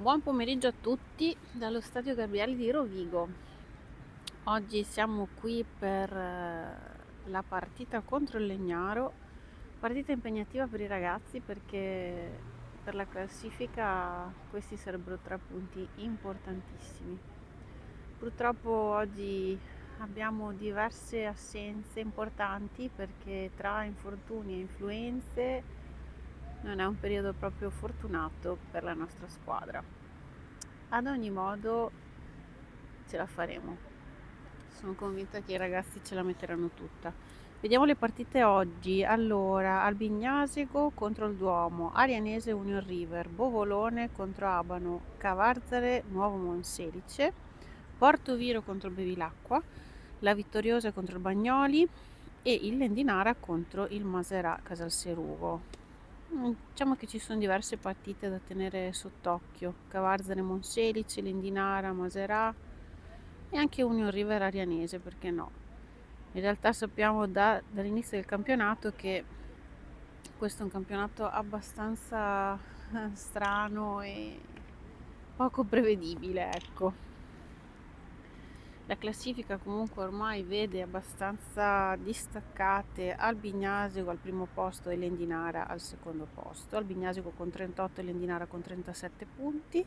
Buon pomeriggio a tutti dallo Stadio Gabriele di Rovigo. Oggi siamo qui per la partita contro il Legnaro, partita impegnativa per i ragazzi perché per la classifica questi sarebbero 3 punti importantissimi. Purtroppo oggi abbiamo diverse assenze importanti perché tra infortuni e influenze non è un periodo proprio fortunato per la nostra squadra. Ad ogni modo ce la faremo. Sono convinta che i ragazzi ce la metteranno tutta. Vediamo le partite oggi. Allora, Albignasego contro il Duomo, Arianese Union River, Bovolone contro Abano, Cavarzare Nuovo Monselice, Portoviro contro Bevilacqua, la Vittoriosa contro il Bagnoli e il Lendinara contro il Maserà Casalserugo. Diciamo che ci sono diverse partite da tenere sott'occhio: Cavarzane Monselice, Lendinara, Maserà e anche Union River Arianese, perché no? In realtà sappiamo dall'inizio del campionato che questo è un campionato abbastanza strano e poco prevedibile, ecco. La classifica comunque ormai vede abbastanza distaccate Albignasego al primo posto e Lendinara al secondo posto. Albignasego con 38 e Lendinara con 37 punti.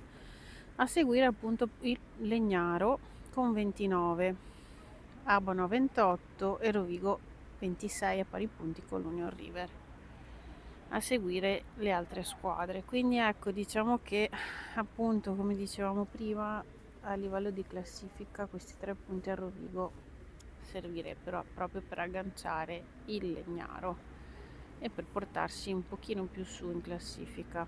A seguire appunto il Legnaro con 29, Abano 28 e Rovigo 26 a pari punti con l'Union River. A seguire le altre squadre. Quindi ecco, diciamo che appunto, come dicevamo prima, a livello di classifica questi 3 punti a Rovigo servirebbero proprio per agganciare il Legnaro e per portarsi un pochino più su in classifica.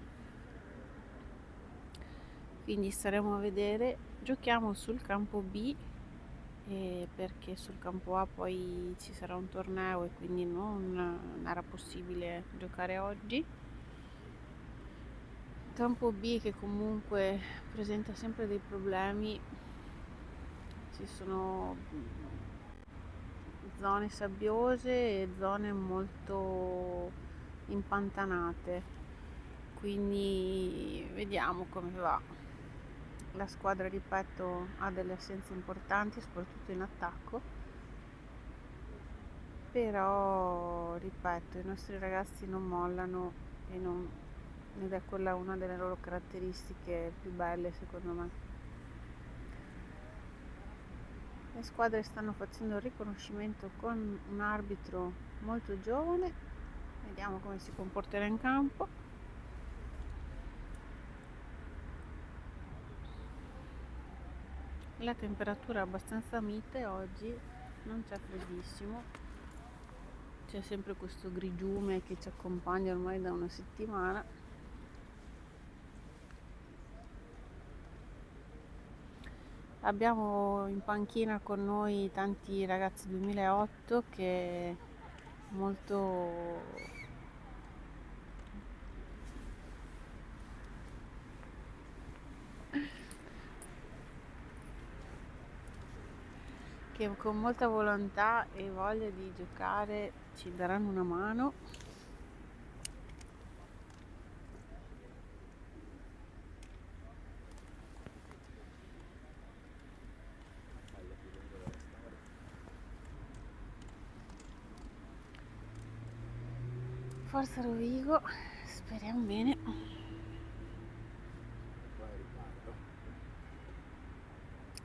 Quindi staremo a vedere. Giochiamo sul campo B perché sul campo A poi ci sarà un torneo e quindi non era possibile giocare oggi. Campo B che comunque presenta sempre dei problemi, ci sono zone sabbiose e zone molto impantanate, quindi vediamo come va. La squadra, ripeto, ha delle assenze importanti, soprattutto in attacco, però ripeto, i nostri ragazzi non mollano ed è quella una delle loro caratteristiche più belle, secondo me. Le squadre stanno facendo il riconoscimento con un arbitro molto giovane, vediamo come si comporterà in campo. La temperatura è abbastanza mite oggi, non c'è freddissimo, c'è sempre questo grigiume che ci accompagna ormai da una settimana. Abbiamo in panchina con noi tanti ragazzi 2008 che molto che con molta volontà e voglia di giocare ci daranno una mano. Forza Rovigo, speriamo bene.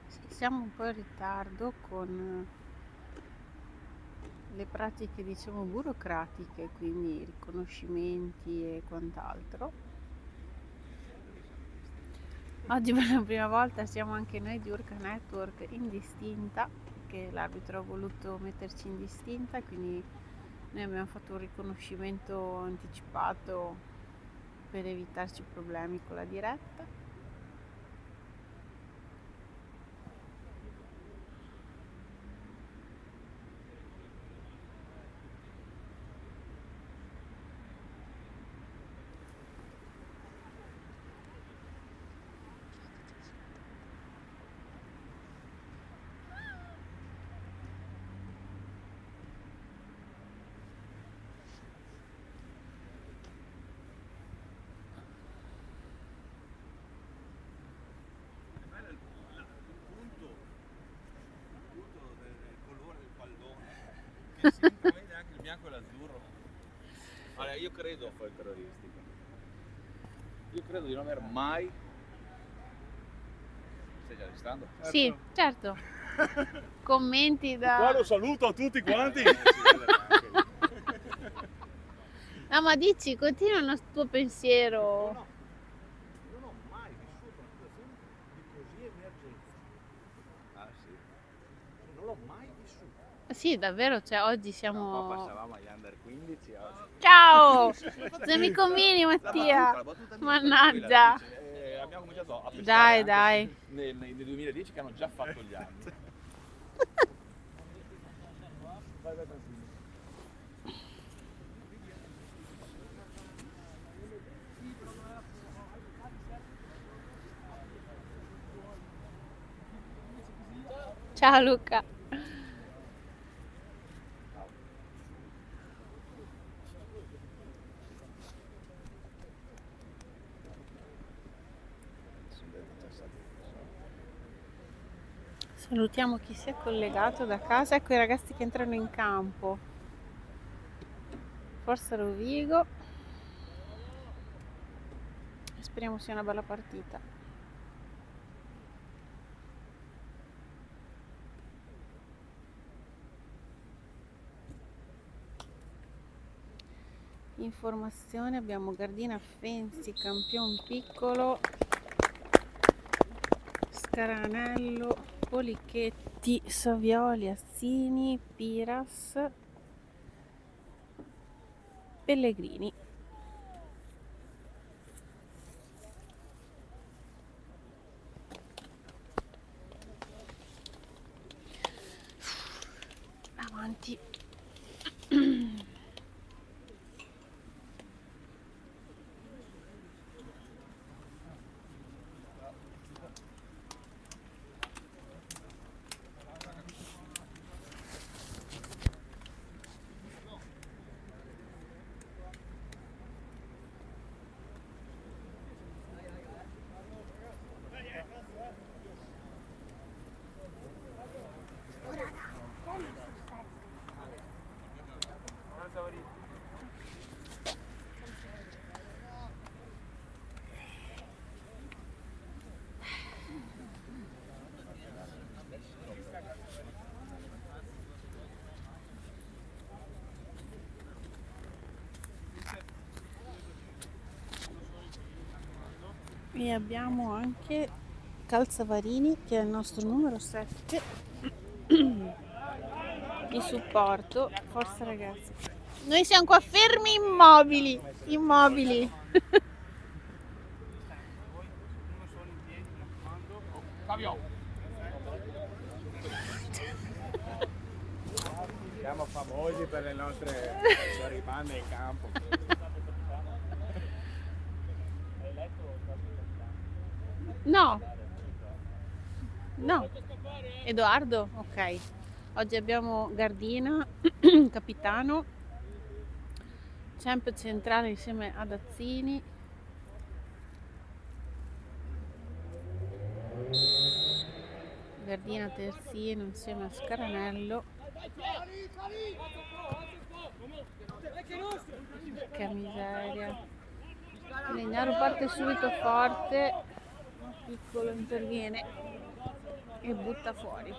Sì, siamo un po' in ritardo con le pratiche, diciamo, burocratiche, quindi riconoscimenti e quant'altro. Oggi per la prima volta siamo anche noi di Urca Network in distinta, perché l'arbitro ha voluto metterci in distinta, quindi noi abbiamo fatto un riconoscimento anticipato per evitarci problemi con la diretta. Vedi anche il bianco e l'azzurro. Allora, io credo a folcloristica. Io credo di non aver mai. Stai già registrando? Sì, certo. Commenti Qua da... lo saluto a tutti quanti. No, ma dici, continua il tuo pensiero. Non ho mai vissuto una situazione di così emergenza. Ah sì. Non l'ho mai vissuto. Sì, davvero, cioè oggi Qua siamo... passavamo agli under 15 oggi. Ciao! Cosa mi combini, Mattia? La battuta mia, Mannaggia. abbiamo cominciato a pensare Dai, anche dai. nel 2010 che hanno già fatto gli anni. Vai, vai tranquillo. Ciao Luca. Salutiamo chi si è collegato da casa. Ecco i ragazzi che entrano in campo. Forza Rovigo. Speriamo sia una bella partita. Informazione, abbiamo Gardina Fenzi, Campion Piccolo, Scaranello, Polichetti, Savioli, Assini, Piras, Pellegrini. Avanti. E abbiamo anche Calzavarini che è il nostro numero 7 di supporto. Forza ragazzi. Noi siamo qua fermi immobili. Immobili. Fabio! Siamo famosi per le nostre ribande in campo. No. No. Edoardo? Ok. Oggi abbiamo Gardina, capitano, Champ centrale insieme ad Azzini. Gardina terzino insieme a Scaranello. Che miseria. Legnaro parte subito forte, Piccolo interviene e butta fuori.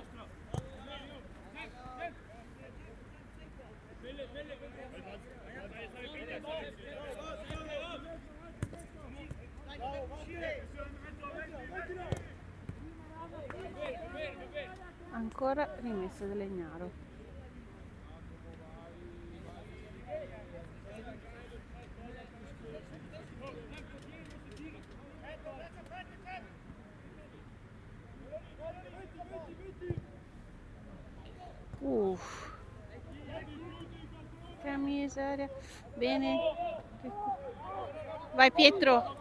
Ancora rimessa del Legnaro. Che miseria. Bene. Vai Pietro.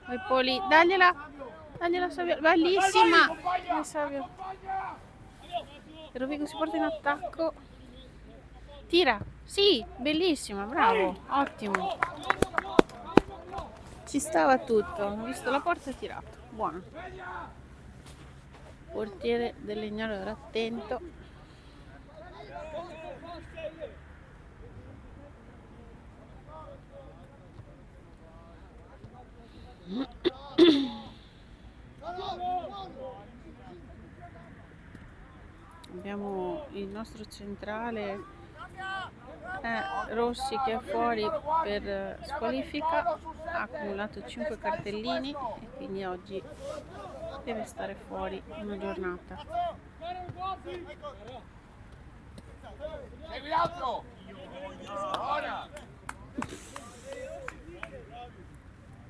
Vai Poli. Dagliela. Dagliela Savio. Bellissima. Vai Savio. Rovigo si porta in attacco. Tira. Sì, bellissima, bravo. Ottimo. Ci stava tutto. Ho visto la porta e tirato. Buono. Portiere del Legnaro era attento. Abbiamo il nostro centrale Rossi che è fuori per squalifica, ha accumulato 5 cartellini e quindi oggi deve stare fuori una giornata. Segui l'altro! Ora!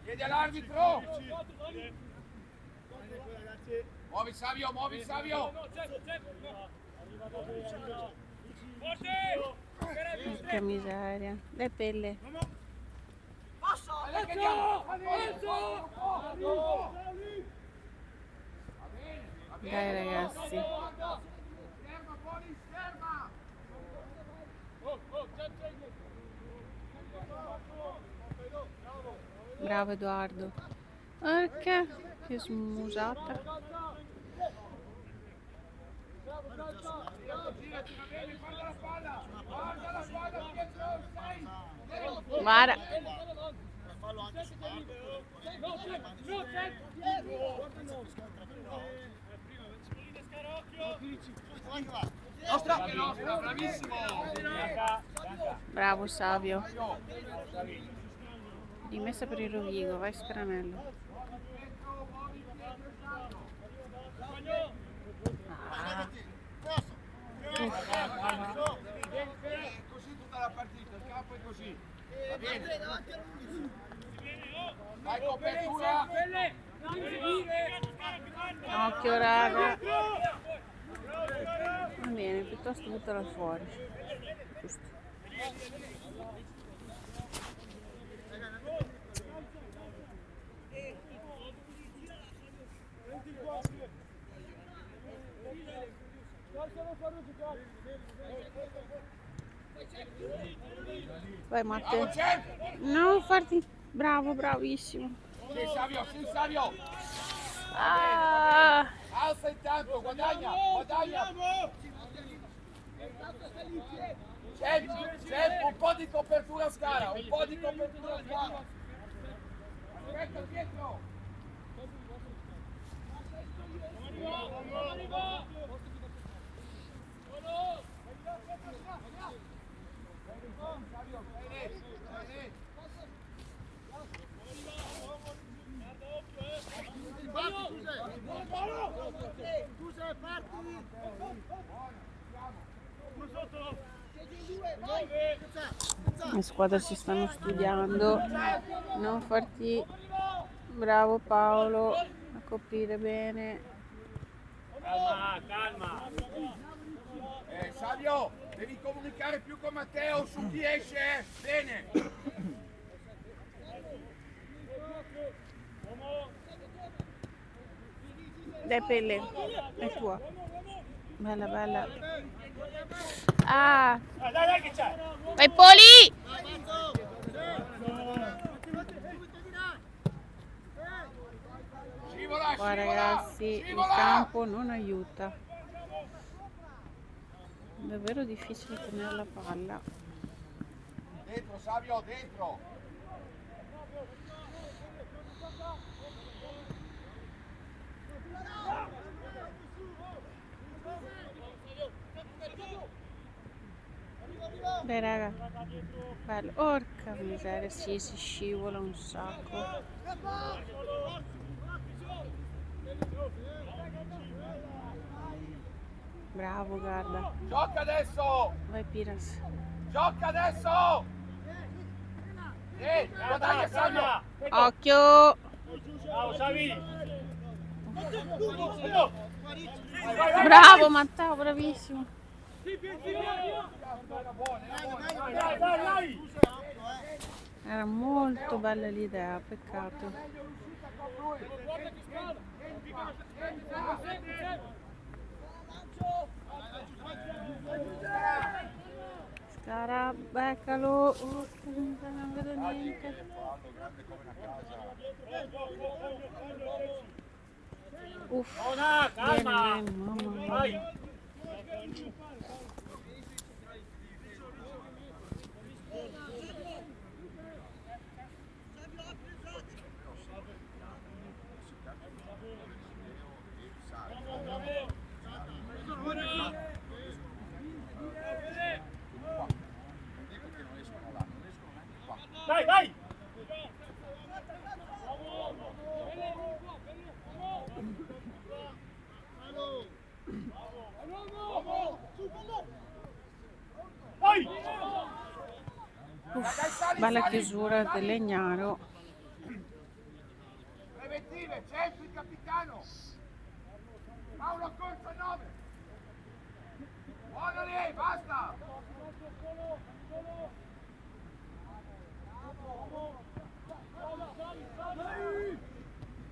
Chiedi all'arbitro! Muovi Savio, muovi Savio! Che miseria. Le pelle. Dai ragazzi. Bravo Edoardo. Perché? Che smusata. Guarda. Nostra, bravissimo! Bravo Savio. Rimessa per il Rovigo, vai Scranello. Così tutta la partita, il campo è così. Va bene. Vai copertura. Occhio raga. Va bene, piuttosto buttala fuori. Giusto. Vai Matteo. Non farti. Bravo, bravissimo. Sì, Savio, sì, Savio. Ah. Alza intanto, guadagna, guadagna. C'è un po' di copertura a scala, un po' di copertura a scala. Aspetta dietro. Le squadre si stanno studiando. Non farti. Bravo Paolo a coprire bene. Calma. Savio, devi comunicare più con Matteo su chi esce. Bene. Dai pelle, è tua. Bella, bella. Ah! Dai che c'è! Vai Poli! Scivola, Qua ragazzi, il scivola. campo non aiuta. Davvero difficile tenere la palla. Dentro, Savio, dentro. Dai raga. Bello. Orca miseria, sì, si scivola un sacco. Bravo, guarda. Gioca adesso. Vai Piras. Gioca adesso. Guadagna Savio. Occhio! Ciao Savi! Bravo Matteo, bravissimo. Dai! Era molto bella l'idea, peccato. Scara, beccalo. Non vedo niente. Uff, Calma! bene, mamma mia. Vai! Dai, dai! Dai! Bella chiusura del Legnaro. Preventive, centro il capitano. Paolo Corsa 9. Buono lì, basta.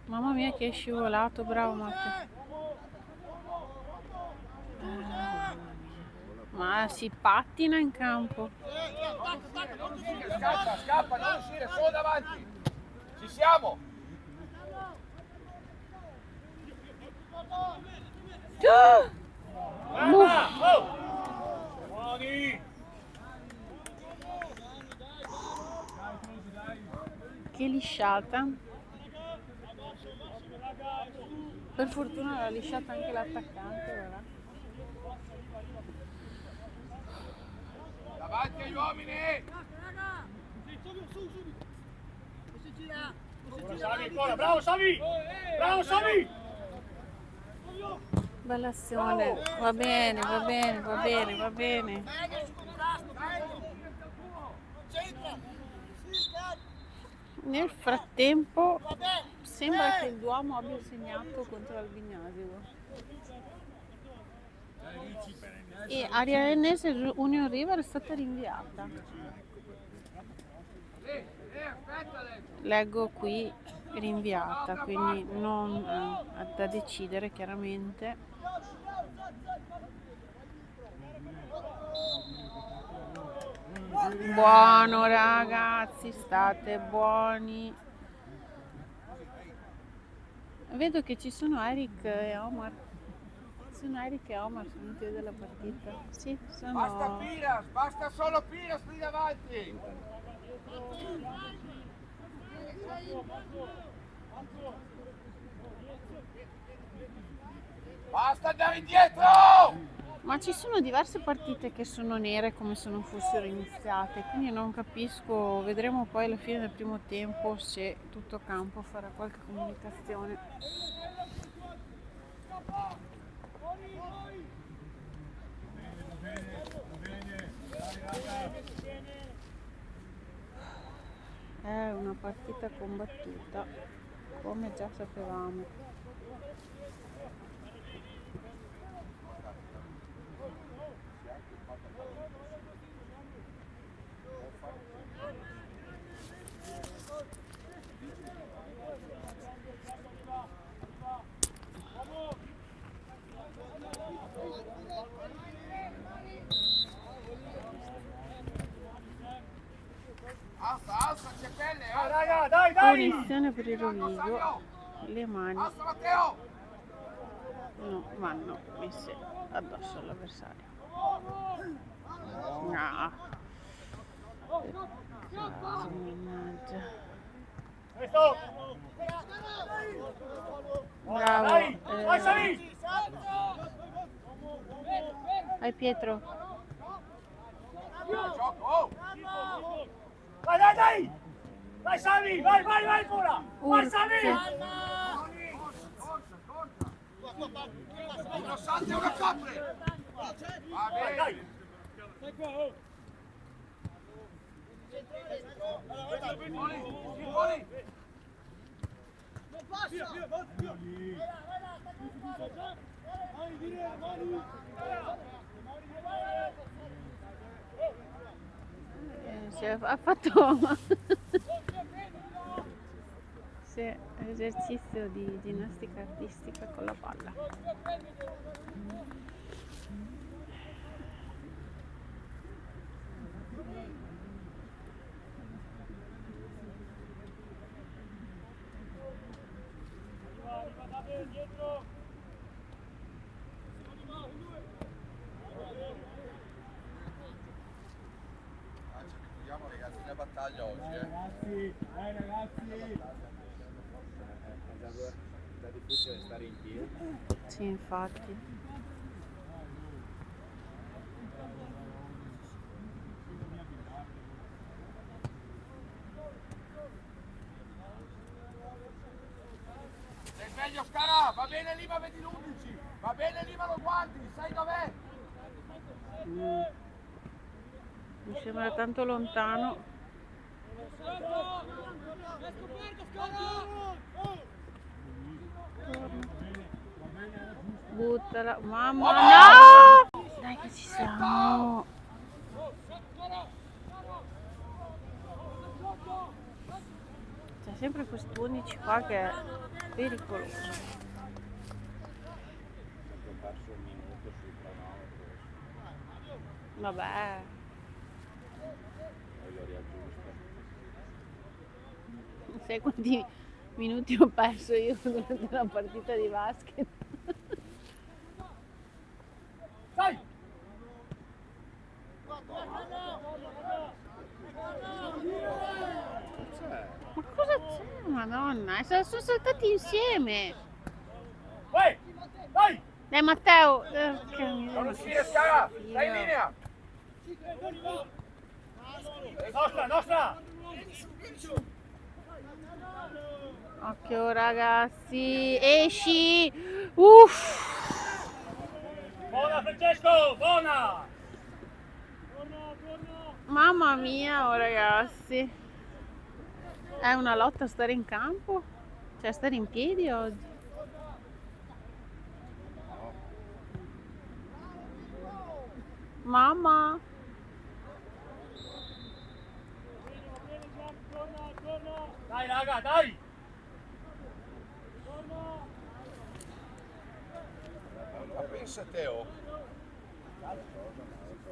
Mamma mia che è scivolato, bravo Matteo. Ma si pattina in campo. Non uscire, scappa, scappa, non uscire, solo davanti. Ci siamo. Guarda! Oh! Buoni! Che lisciata. Per fortuna l'ha lisciata anche l'attaccante, ora. Davanti agli uomini. Ora Savi ancora, bravo Savi! Bravo Savi! Bella azione. Va bene, va bene, va bene, va bene. Nel frattempo sembra che il Duomo abbia segnato contro l'Albignasimo. E Arianese Union River è stata rinviata. Aspetta adesso. Leggo qui rinviata, quindi non da decidere chiaramente. Buono ragazzi, state buoni. Vedo che ci sono Eric e Omar. Sono Eric e Omar, sono venuti a vedere la partita. Sì, Basta sono. Piras, basta solo Piras lì davanti. Basta andare indietro! Ma ci sono diverse partite che sono nere come se non fossero iniziate, quindi non capisco, vedremo poi alla fine del primo tempo se tutto campo farà qualche comunicazione. È una partita combattuta, come già sapevamo. Alza, alza, c'è pelle, Dai raga, dai, dai! Punizione per il Rovigo, le mani Alza Matteo! non vanno messe addosso all'avversario. No. Peccato, mannaggia. Questo! Bravo. Dai! Vai Savi! Vai Pietro. Gioco, oh! Dai, dai, dai! Vai Savi! Vai, vai, vai ancora! Vai Savi! Corsa, corsa! Uno salta e uno copre! Va Dai, bene! dai! Simoni! Ha fatto sì, esercizio di ginnastica artistica con la palla. Vediamo ragazzi una battaglia oggi, Ragazzi! È difficile stare in piedi. Sì, infatti. bene lì ma vedi l'11, va bene lì ma lo guardi, sai dov'è? Mi sembra tanto lontano. Buttala, mamma no! Dai che ci siamo. C'è sempre quest'11 qua che è pericoloso. Ho perso un minuto sul cronometro. Vabbè. Poi lo riaggiusto. Sai quanti minuti ho perso io durante la partita di basket? Dai! Ma cosa c'è? Madonna, sono saltati insieme. Vai! Dai! Dai Matteo! Non uscire, Scara! Stai in linea! Nostra, nostra! Occhio ragazzi, esci! Uff! Buona Francesco, buona! Mamma mia, oh ragazzi! È una lotta stare in campo? Cioè stare in piedi oggi? Mamma! Dai raga, dai! Ma pensate, oh!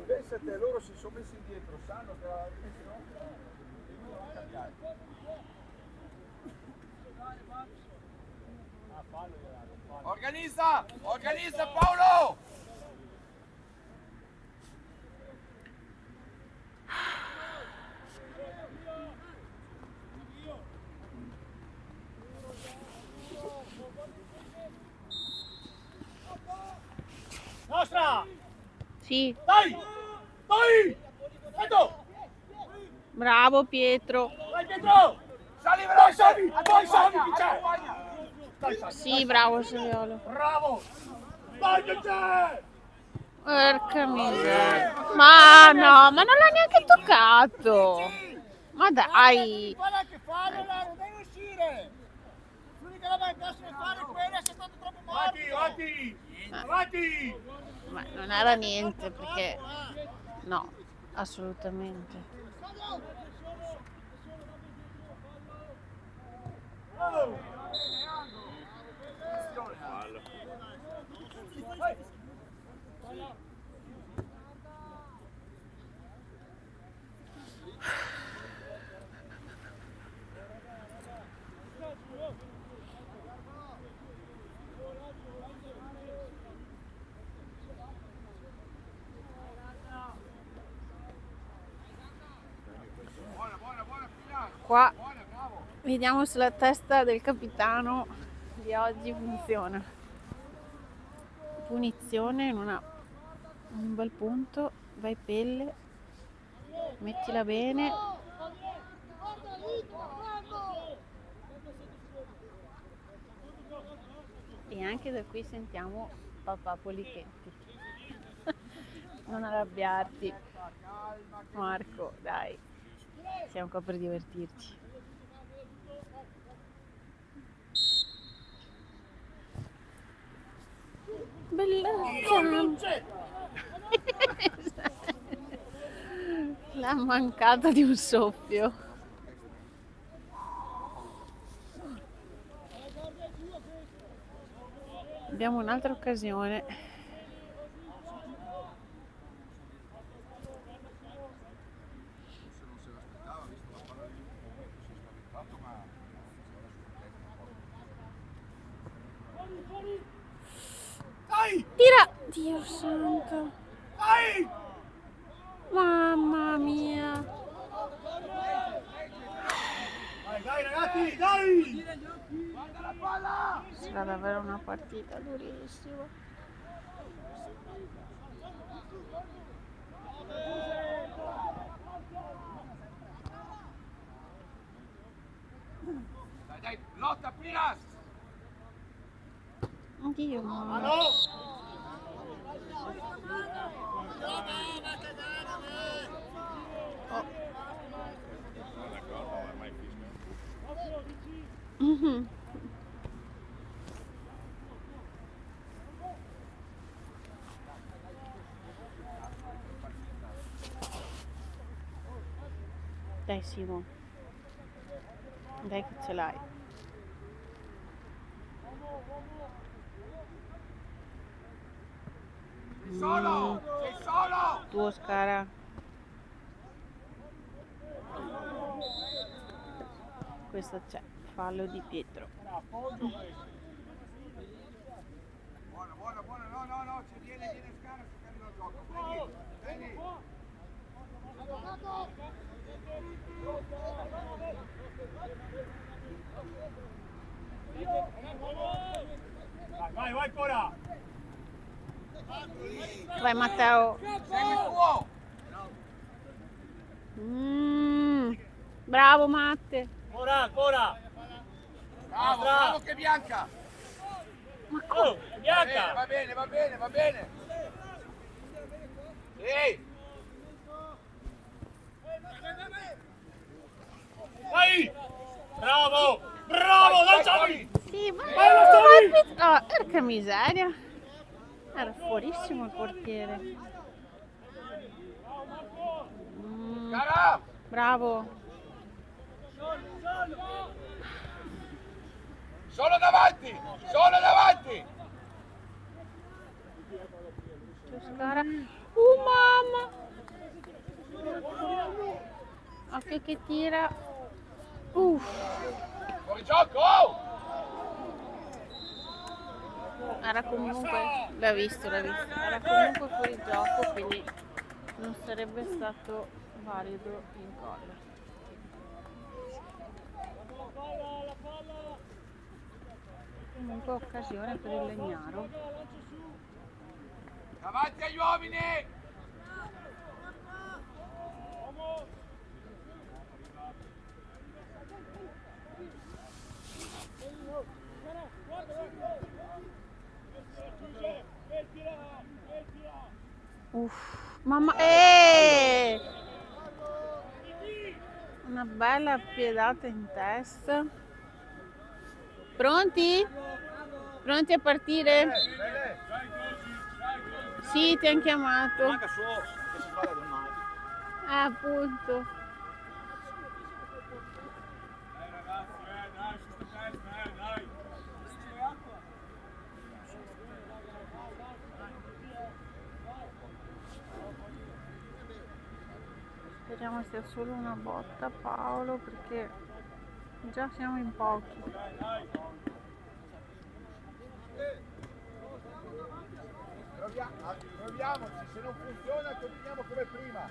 Pensate, loro si sono messi indietro, sanno che la devono cambiare. Organizza! Organizza Paolo! Nostra! Sì, Dai! Dai! Pietro! bravo Pietro! Vai Pietro! Sali Dai veloce! Savi! Dai Savi, chi c'è? Accompagna! Dai Savi! Sì, bravo Saviolo! Bravo! Dai che c'è! Porca miseria! Ma no, ma non l'ha neanche toccato! Ma dai! Guarda che fallo là, non devi uscire! L'unica roba che possono fare è quella, sei stato troppo morbido! Avanti! Avanti! Ma non era niente perché... No, assolutamente. Oh! Qua vediamo se la testa del capitano di oggi funziona. Punizione, non ha un bel punto, vai pelle, mettila bene. E anche da qui sentiamo papà Polichetti. Non arrabbiarti, Marco, dai, siamo qua per divertirci. Bella la mancata di un soffio. Abbiamo un'altra occasione. Dai! Tira! Dio santo! Dai! Mamma mia! Dai ragazzi, dai! Guarda la palla! Sarà davvero una partita durissima. Dai, dai, lotta Piras! Oddio, mamma. No! Mhm. Dai Simo, dai che ce l'hai. Solo! Sei solo! Tuo Scara. Questo c'è, fallo di Pietro. Buono, buono, buono, no, ci viene Scara se cambia il gioco. Prendi. Vai ancora! Vai Matteo. Segui tuo! Bravo Matte. Ancora! Bravo che Bianca! Ma come? Bianca! Va bene! Sì! Vai! Bravo! Lanciami! Sì, ma Vai, oh, porca miseria. Era fuorissimo il portiere. Cara! Bravo. Solo davanti! Scara. Mamma. Occhio che tira. Fuori gioco! Era comunque, l'ha visto. Era comunque fuori gioco, quindi non sarebbe stato valido in gol. Comunque occasione per il Legnaro. Davanti agli uomini! Mamma, una bella piedata in testa. Pronti? Pronti a partire? Sì, ti hanno chiamato. Manca solo che si fa la domanda. Appunto. Dai. Speriamo sia solo una botta, Paolo, perché già siamo in pochi. Proviamoci, se non funziona continuiamo come prima.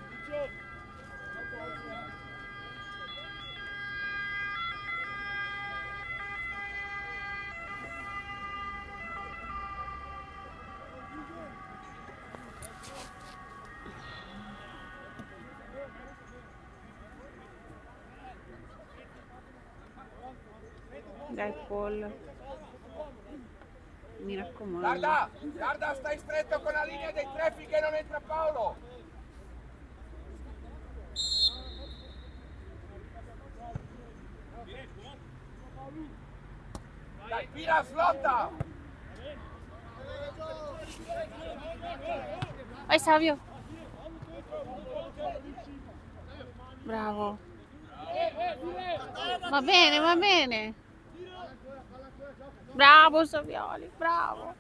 Dai Paul, mi raccomando. Guarda, stai stretto con la linea dei tre finché non entra Paolo. Dai, tira, slotta. Vai Savio. Bravo. Va bene. Bravo Savioli, bravo.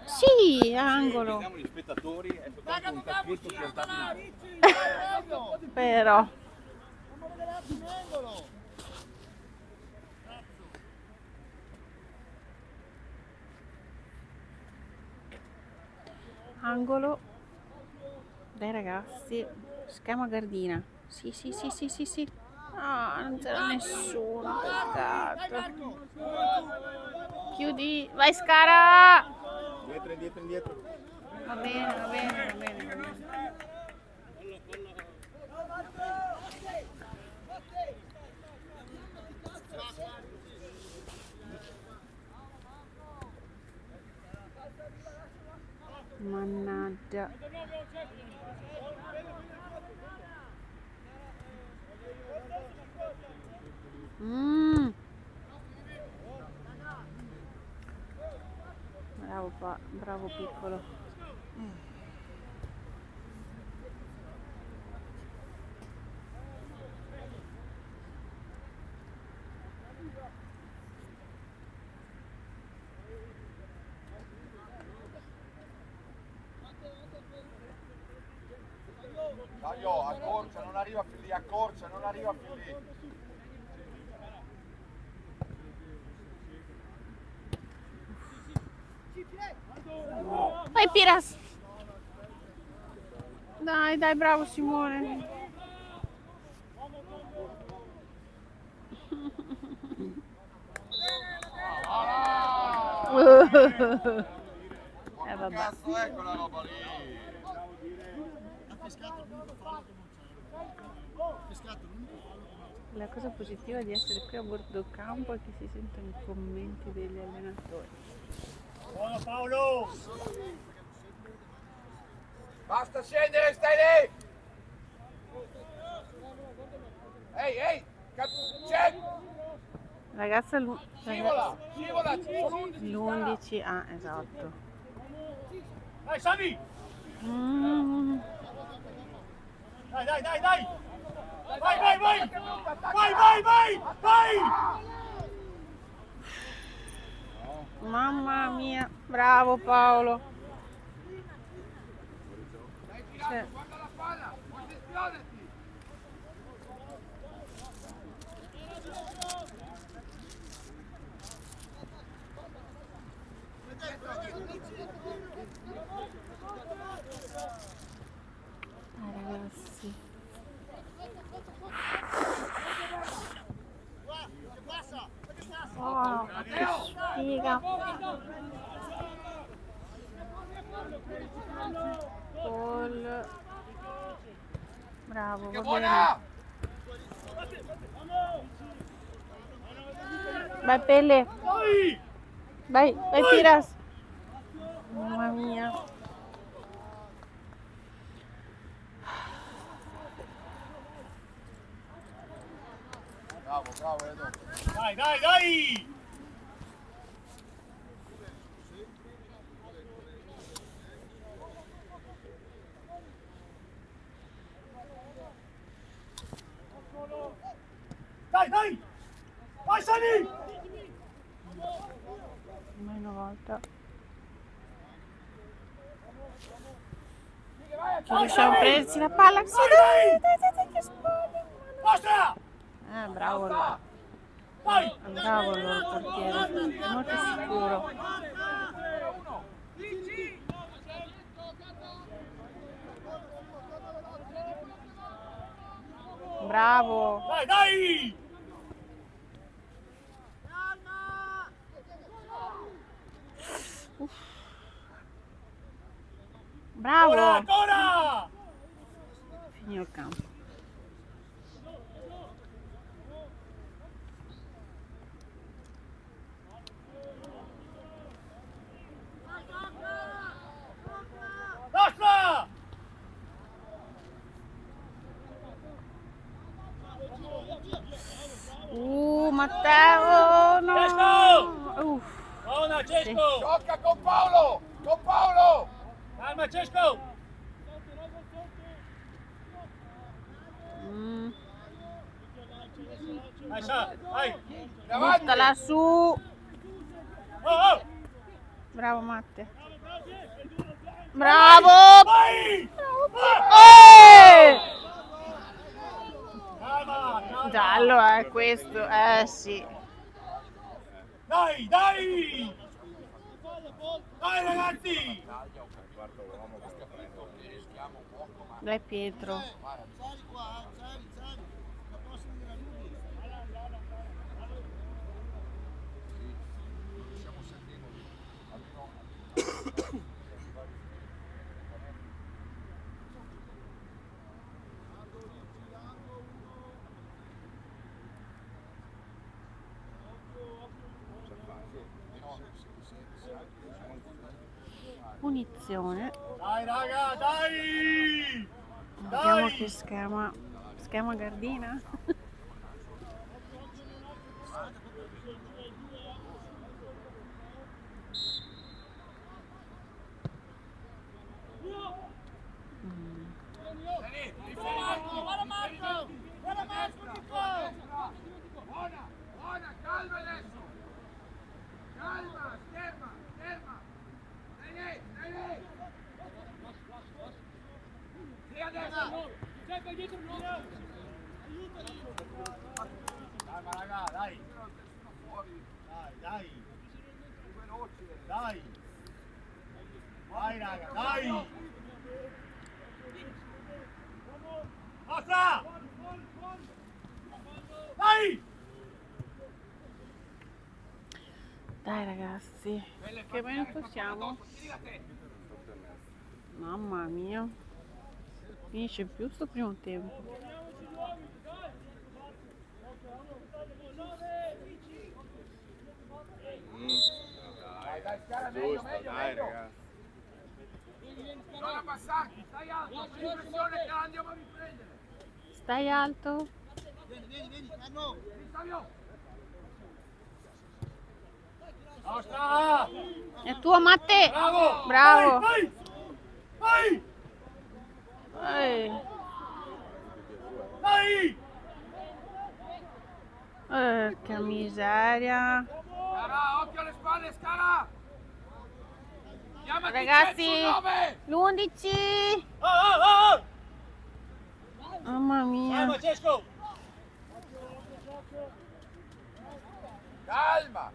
Sì, angolo. Vediamo gli spettatori, è soltanto un caschetto piantato. Però. Angolo. Dai ragazzi, schema Gardina. Sì. Ah, non c'era nessuno, peccato. Chiudi, vai Scara! Indietro. Va bene. Già. Bravo piccolo. Dai, accorcia, non arriva più lì, accorcia, non arriva più lì. Vai Piras! Dai, bravo Simone. Vabbè. Cazzo è quella roba lì? La cosa positiva di essere qui a bordo campo è che si sentono i commenti degli allenatori. Buono Paolo! Basta scendere, stai lì! Ehi, c'è! Ragazza Scivola, sono 11. l'11, ah esatto. Dai Sami! Mm. Dai! Vai! Mamma mia, bravo Paolo. Cioè, Guarda la palla, posizionati! ragazzi. Oh, che sfiga. Gol. Bravo, va bene. Vai Pelle. Vai Piras. Mamma mia. Bravo Edo. Dai! Dai! Vai Sani! Mai una volta. Ci riusciamo a prendersi la palla. Sì, dai, che spalle. Mostra! Bravo il loro portiere, molto sicuro. Bravo. Dai! Bravo. Ancora! Finì il campo. Nostra! Matteo, no. Cesco! Buona Cesco! Gioca con Paolo! Calma Cesco! Vai Sa, vai! Buttala su. Oh! Bravo Matte. Bravo. Vai! Calma! Giallo questo, sì. Dai! Dai ragazzi! Dai Pietro. punizione. Dai raga, dai! Vediamo che schema Gardina. Guarda Marco! Guarda Marco, Nico! Buona, calma adesso! Calma, ferma! Dai lì! Sì, adesso! Calma raga, dai! Dai! Vai raga, dai! Basta! Dai! Dai ragazzi, che minuto siamo? Mamma mia, finisce più sto primo tempo. Dai, Scala, meglio, ragazzi. Non abbassarti, stai alto, fai pressione che la andiamo a riprendere. Stai alto. Vieni, Carlo! Fabio! Nostra! È tuo Matte. Bravo! Bravo. Vai! Che miseria. Scala, occhio alle spalle, Scala! Chiamati Ragazzi, l'11. Mamma Vai mia. Francesco! Calma!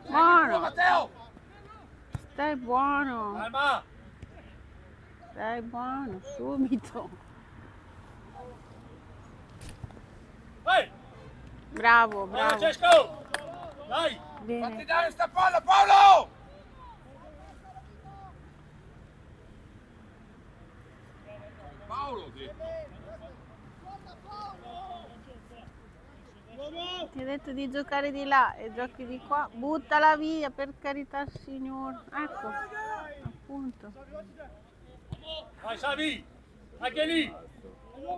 Buono. Matteo! Stai buono. Calma! Stai buono, subito. Vai! Bravo, Vai bravo. Francesco! Dai! Fatti Bene. dare sta palla, Paolo! Paolo, sì. Ti ho detto di giocare di là e giochi di qua. Buttala via, per carità, signor. Ecco, appunto. Vai Savi! Anche lì!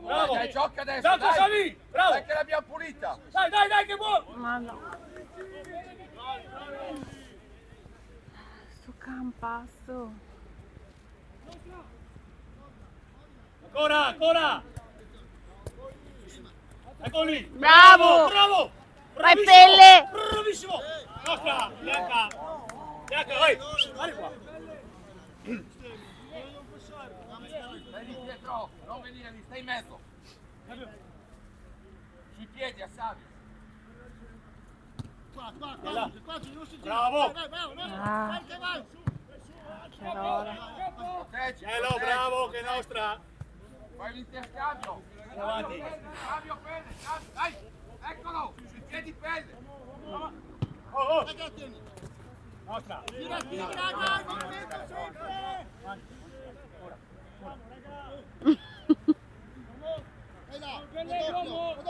Bravo! Dai, gioca adesso, Gioca dai! Savi! Bravo! Dai che l'abbiamo pulita! Dai che buono! Ma no. Sto campasso. Ancora! Ecco lì! Bravo! Bravo! Vai Bravissimo! Pelle! Bravissimo! Nostra! Bianca, vai! Guarda qua! Vieni Pietro, non venire lì, stai in mezzo! Sui piedi, a Savi! Bravo! Ah, che roba. Proteggi, Cielo, bravo, che nostra! Fai l'interscambio! Avanti! Scambio Pelle, dai! Eccolo! Sui piedi Pelle! Oh! Nostra!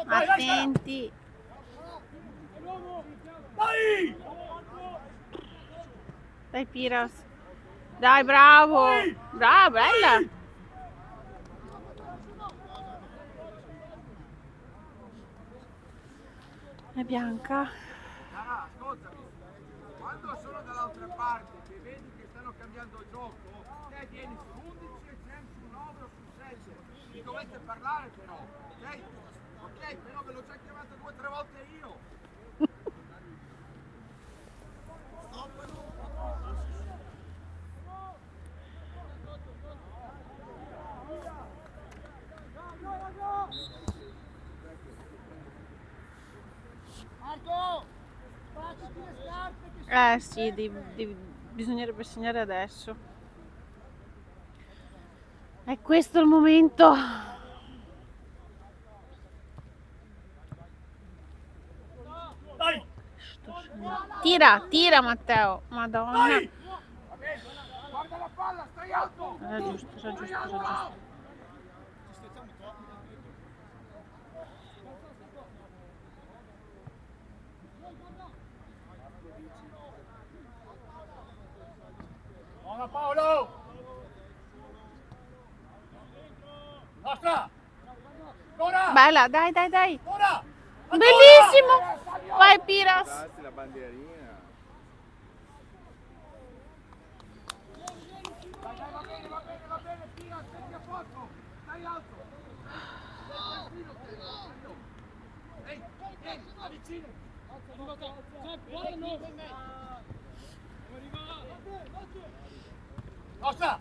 Attenti. Dai! Dai Piras. Dai, bravo. Brava, bella. È bianca. Sara, ascoltami! Quando sono dall'altra parte che vedi che stanno cambiando gioco, te vieni su 11 e c'è su 9 o su 7. Mi dovete parlare però, ok? Ok, però ve l'ho già chiamato 2 o 3 volte io. Marco! Facciati le scarpe che Sì, bisognerebbe segnare adesso. È questo il momento. Dai! Tira Matteo. Madonna. Dai! Va bene, guarda la palla, stai alto! Era giusto. Ci Brava Paolo! Nostra! Ancora! Bella, dai, dai, dai. Ancora! Bellissimo. Vai Piras. Darsi la bandierina. Va bene, tira, aspetti a posto, stai alto. Ehi, avvicini. Nostra!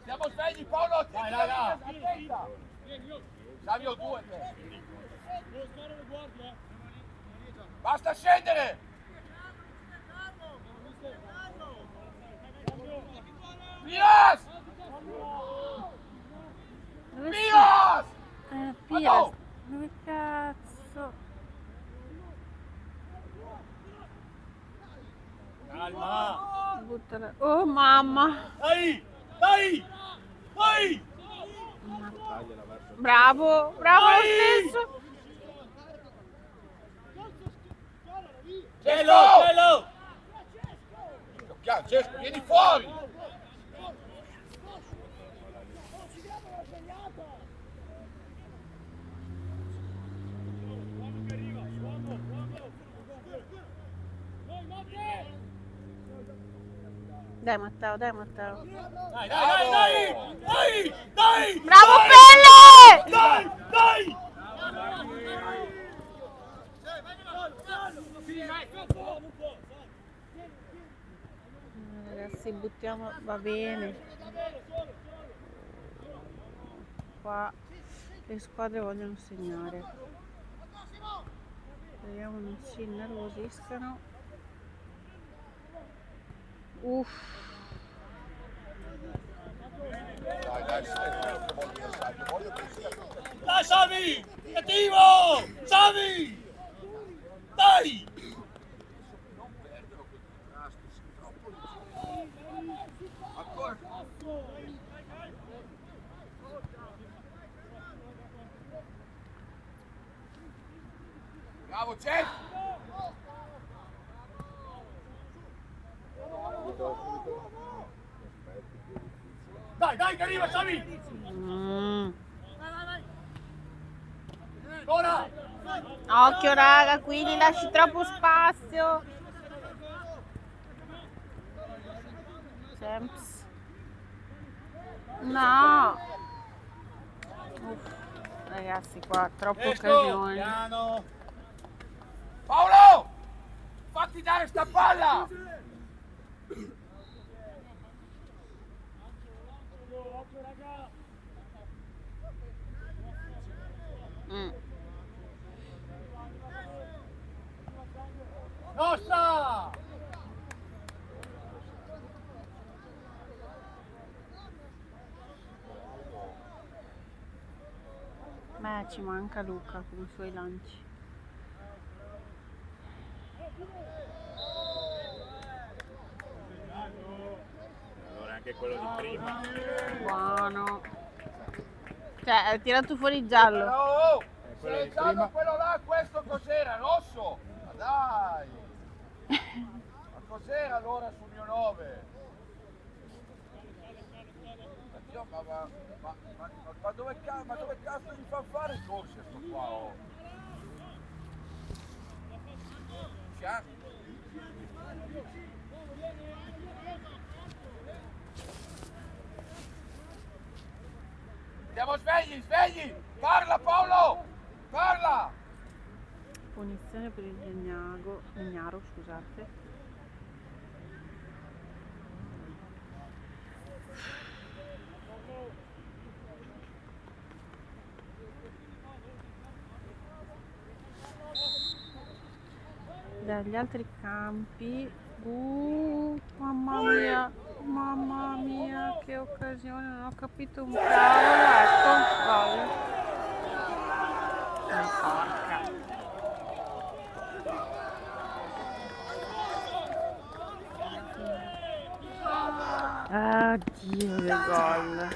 Siamo svegli, Paolo, Dai, dai, dai. attenta. Savio 2. Basta scendere. Piras! Dove Piras! sei? Piras. Dove cazzo? Calma! Buttala. Oh mamma. Dai! Dai! Dai! Tagliela verso il Bravo, bravo lo stesso. Cielo! Cielo! Cesco, vieni fuori! Dai Matteo, dai Matteo. Dai, dai, dai, dai! Dai! Dai! Bravo Pelle! Dai! Dai! Ragazzi, buttiamo, va bene. Qua le squadre vogliono segnare. Speriamo non si innervosiscano. Uff. Dai, Sami! Cattivo! Sami! Dai! Ancora. Bravo, c'è! Dai, dai, che arriva, Sami! Mm. Ancora! Occhio raga, qui gli lasci troppo spazio. Semps. No. Uff, ragazzi qua troppe occasioni. Piano! Paolo! Fatti dare sta palla! Mm. Nostra! Beh, ci manca Luca con i suoi lanci. Allora anche quello di prima. Buono. Cioè, hai tirato fuori il giallo. Oh, quello se di il giallo prima. quello là, questo cos'era? Rosso? Ma dai! Ma cos'era allora sul mio 9? Dio, ma dove cazzo gli fa fare i corsi a sto qua? Oh? Siamo svegli, svegli! Parla Paolo! Parla! Punizione per il Legnaro, scusate. Dagli altri campi, mamma mia, che occasione, non ho capito un cavolo, ecco, gol. Porca. Addio che gol.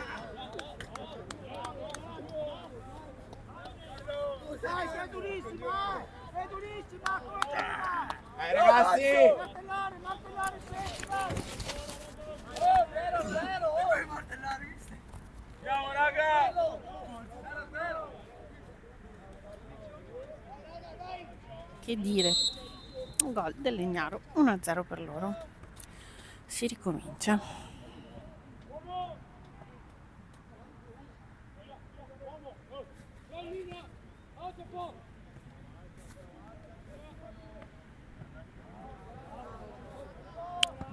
è durissima, è durissima, come prima! Ragazzi! Martellare sempre! Vuoi martellare, viste? Andiamo, raga! Che dire, un gol del Legnaro, 1-0 per loro. Si ricomincia.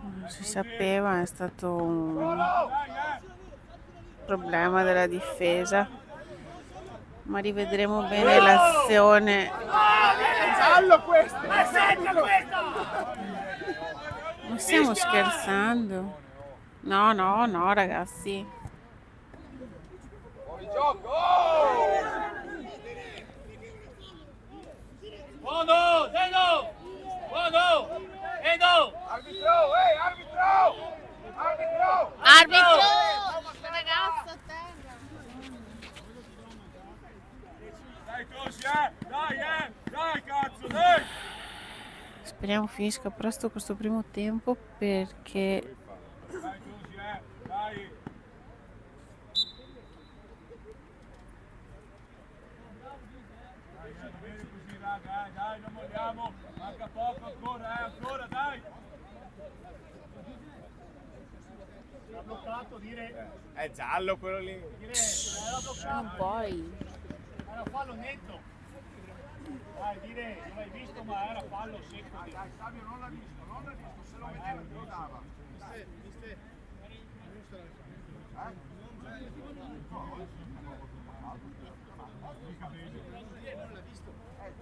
Non si sapeva, è stato un problema della difesa, ma rivedremo bene l'azione. Giallo questo! Ma stiamo scherzando? No, no, no, ragazzi. Fuori gioco! Buono, Zeno! Buono! Edo! Arbitro! Arbitro! Arbitro! Arbitro! Ragazzo, tenga. Dai, Tosi, dai, cazzo, dai! Speriamo finisca presto questo primo tempo perché Dai, Tosi, dai! Bene così, raga, dai, non molliamo! Manca poco ancora, dai! L'ha bloccato, dire... È giallo quello lì. Era bloccato! non puoi. Era fallo netto! Dai, dire, non l'hai visto, ma era fallo secco. Dai, Fabio non l'ha visto, se lo vedeva te lo dava.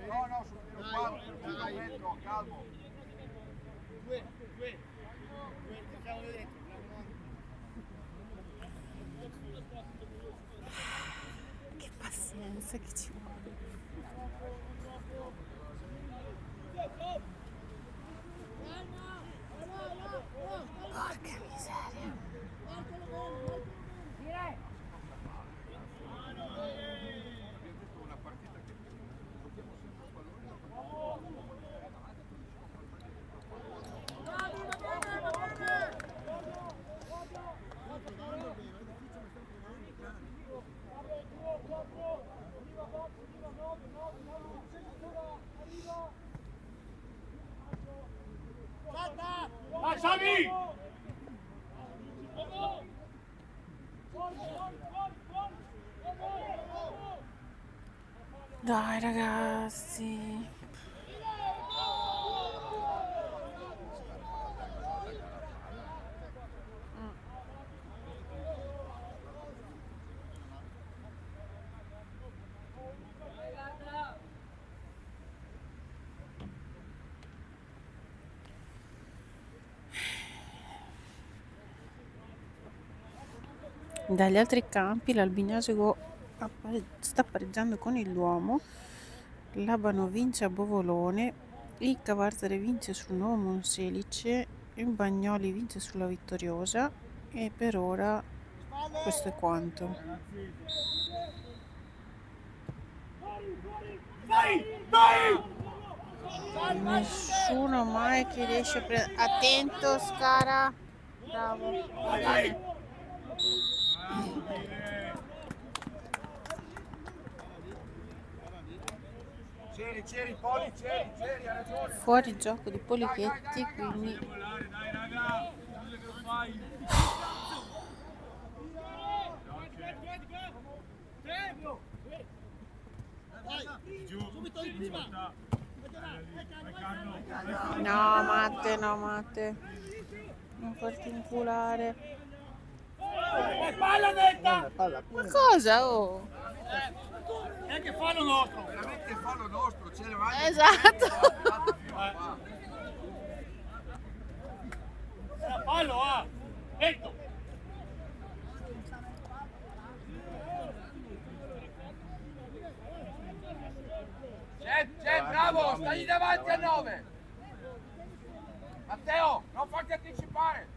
No, sul tiro qua, sul metro, calmo. Che pazienza che ci vuole. Porca miseria. Vai, Savi! Dai ragazzi. Dagli altri campi l'Albignasego sta pareggiando con il Duomo, l'Abano vince a Bovolone, il Cavarzere vince sul Nuovo Monselice, il Bagnoli vince sulla Vittoriosa e per ora questo è quanto. Nessuno mai che riesce a prendere. Attento Scara, bravo, va bene. C'eri, Poli, c'eri, ha ragione. Fuori gioco di Polichetti, quindi Dai, raga! Cosa che fai? no Matte, non farti inculare. Palla netta! Ma cosa? Oh, È che fallo nostro! Veramente il fallo nostro, c'è le mani. esatto. Era fallo, netto! C'è, bravo, stai davanti a 9. Matteo, non farti anticipare.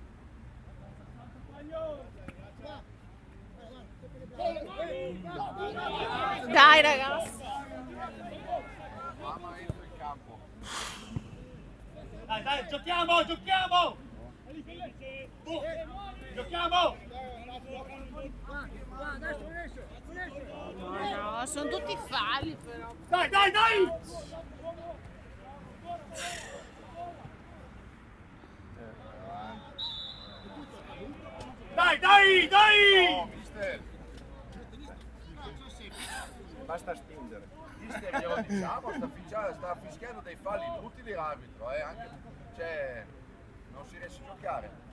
Dai ragazzi. Dai, dai, giochiamo, giochiamo! Giochiamo! No, sono tutti falli però. Dai, dai, dai! Dai, dai, dai! No, mister. Basta spingere. Mister, glielo diciamo, sta fischiando dei falli inutili l'arbitro, anche, cioè, non si riesce a giocare.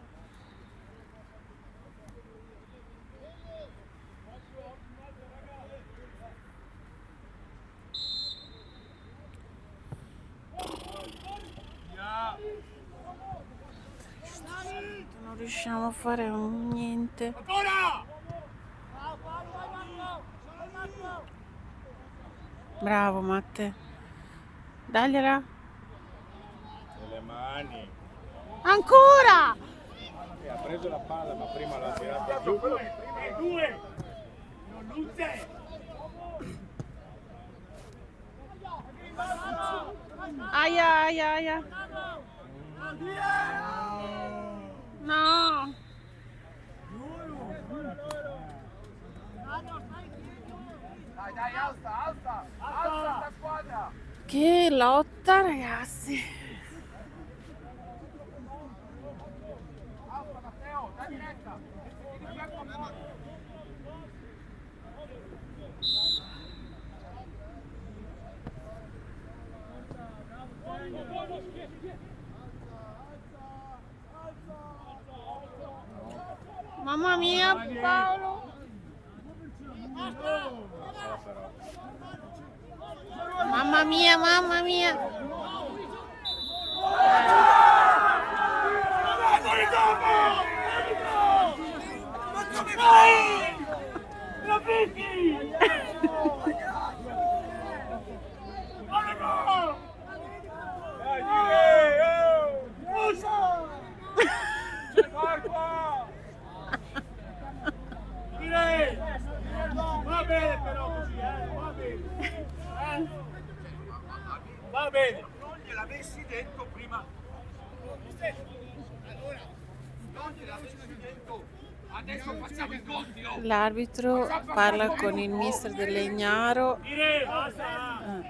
Non riusciamo a fare niente. Ancora! Bravo Matte. Dagliela. Nelle mani. Ancora! Ha preso la palla ma prima l'ha tirata giù. E due! Non luce! Aia, aia, aia. No. Dai, dai, alza sta squadra! Che lotta, ragazzi. Alza Matteo, dai diretta! Vieni di fianco a me. Mamma mia, Paolo. Mamma mia, mamma mia. Va bene però così, va bene. Va bene. Non gliel'avessi detto prima. Non gliel'avessi detto. Adesso facciamo i conti, oh. L'arbitro parla con il mister del Legnaro. Dire, basta.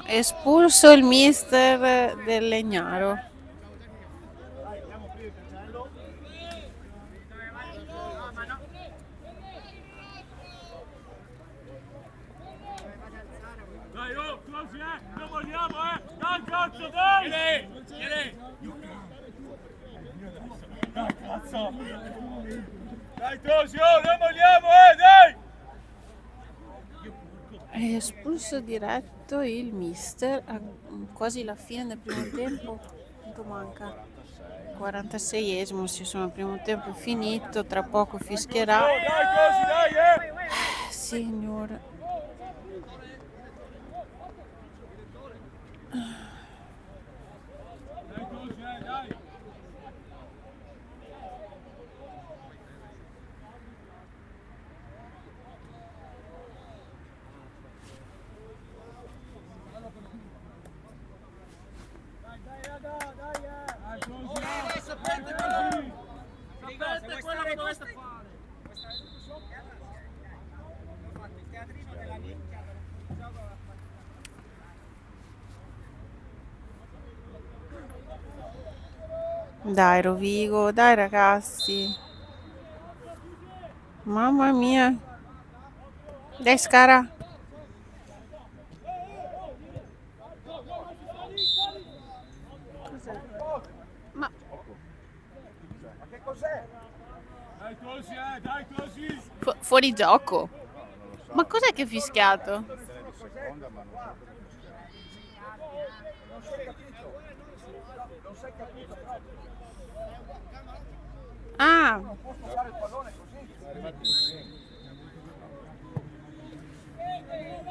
Espulso il mister del Legnaro. Dai, oh, così, lo vogliamo, dai, cazzo, dai! Vieni! Dai, cazzo! Dai, così, lo vogliamo, dai! È espulso diretto il mister a quasi la fine del primo tempo. Quanto manca? 46esimo, sì, insomma, il primo tempo è finito, tra poco fischierà. Dai, così, dai, Signore. Dai, così, dai! Sapete quello che dovreste fare. Il teatrino della nicchia. Dai Rovigo, dai ragazzi. Mamma mia. Dai Scara. Ma Che cos'è? Dai così, dai così. fuori gioco. Ma cos'è che ha fischiato? Seconda ma non Non si è capito. Non si è capito proprio. Ah, Non posso fare il pallone così.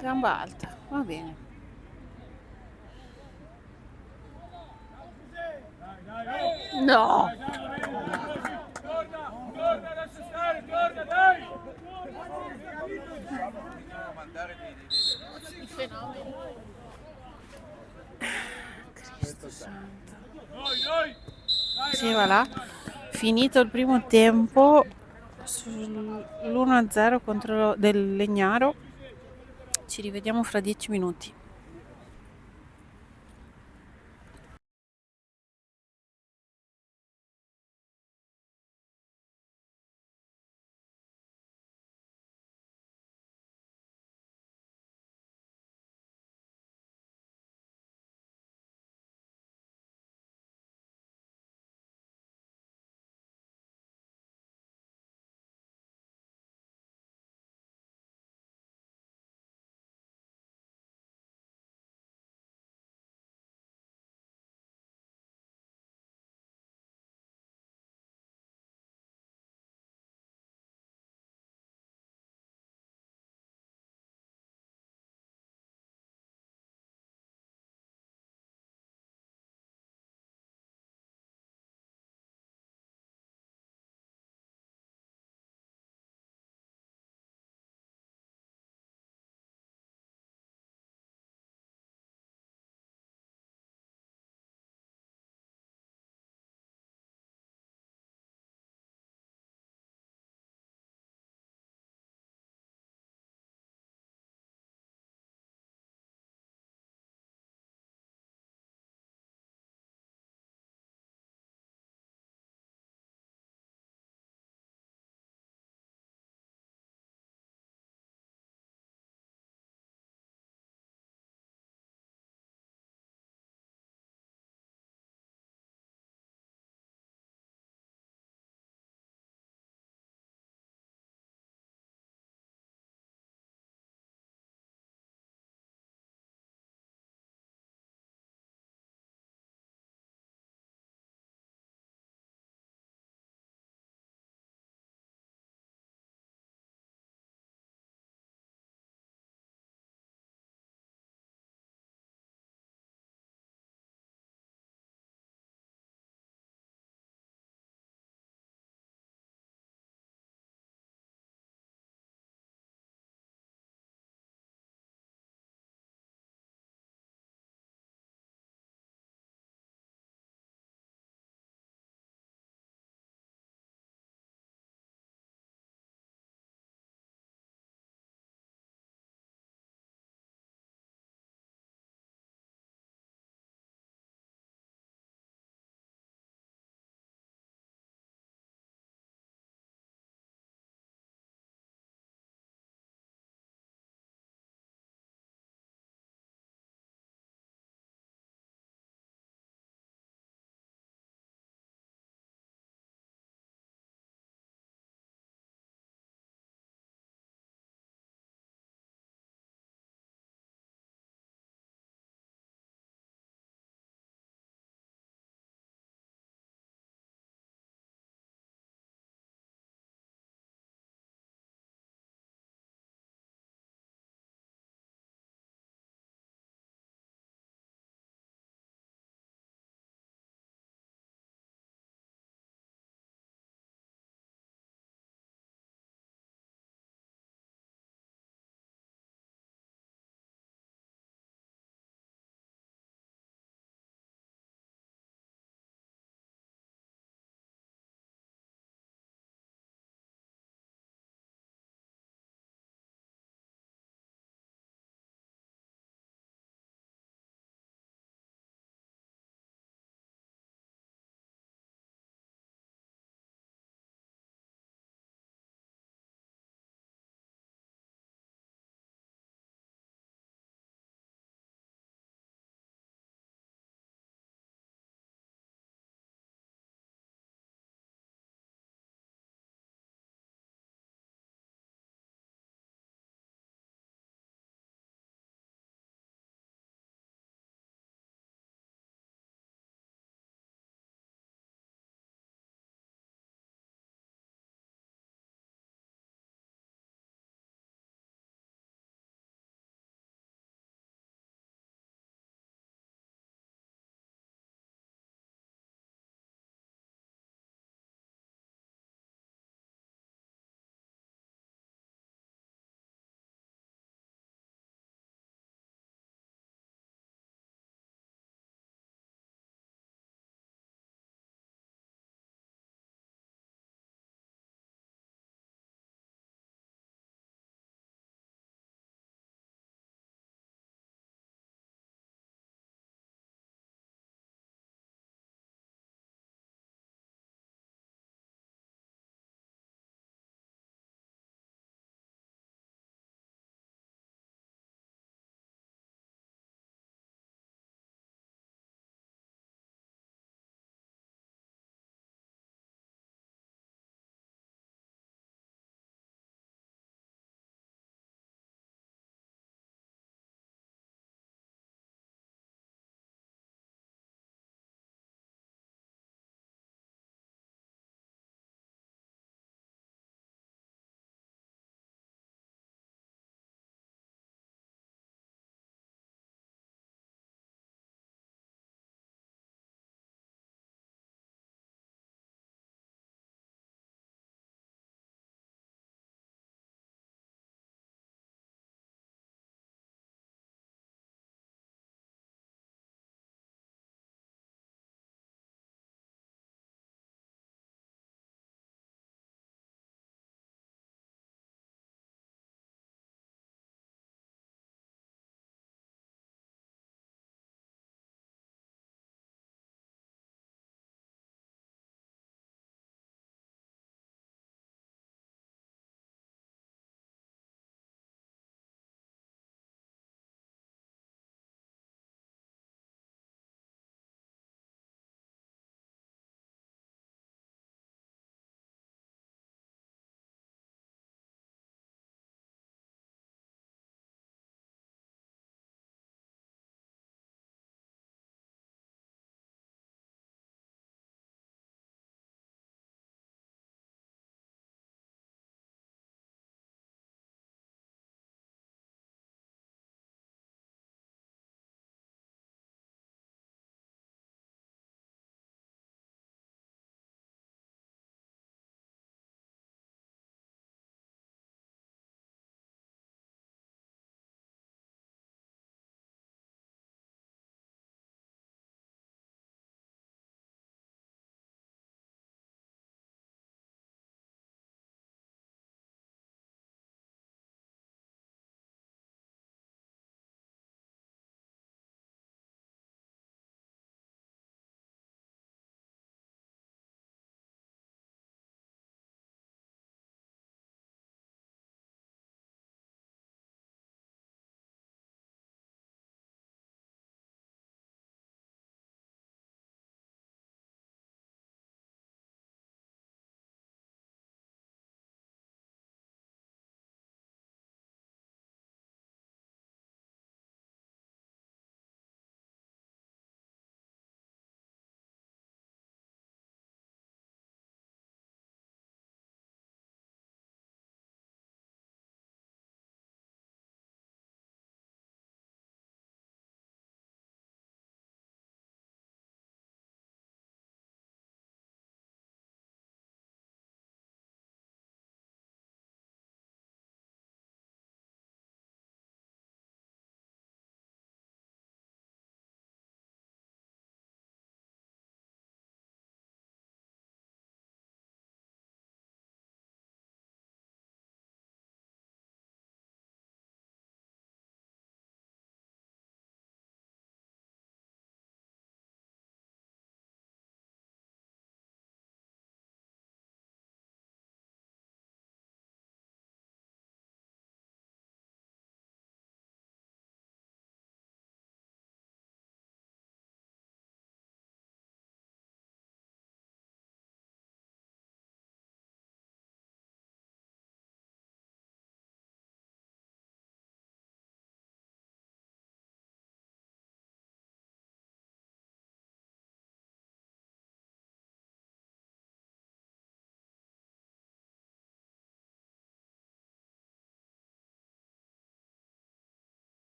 gamba alta. Va bene. No. Torna adesso stare, torna, dai! Bisogna mandare dei Sì, va là. Finito il primo tempo sull'1-0 contro del Legnaro. Ci rivediamo fra 10 minuti.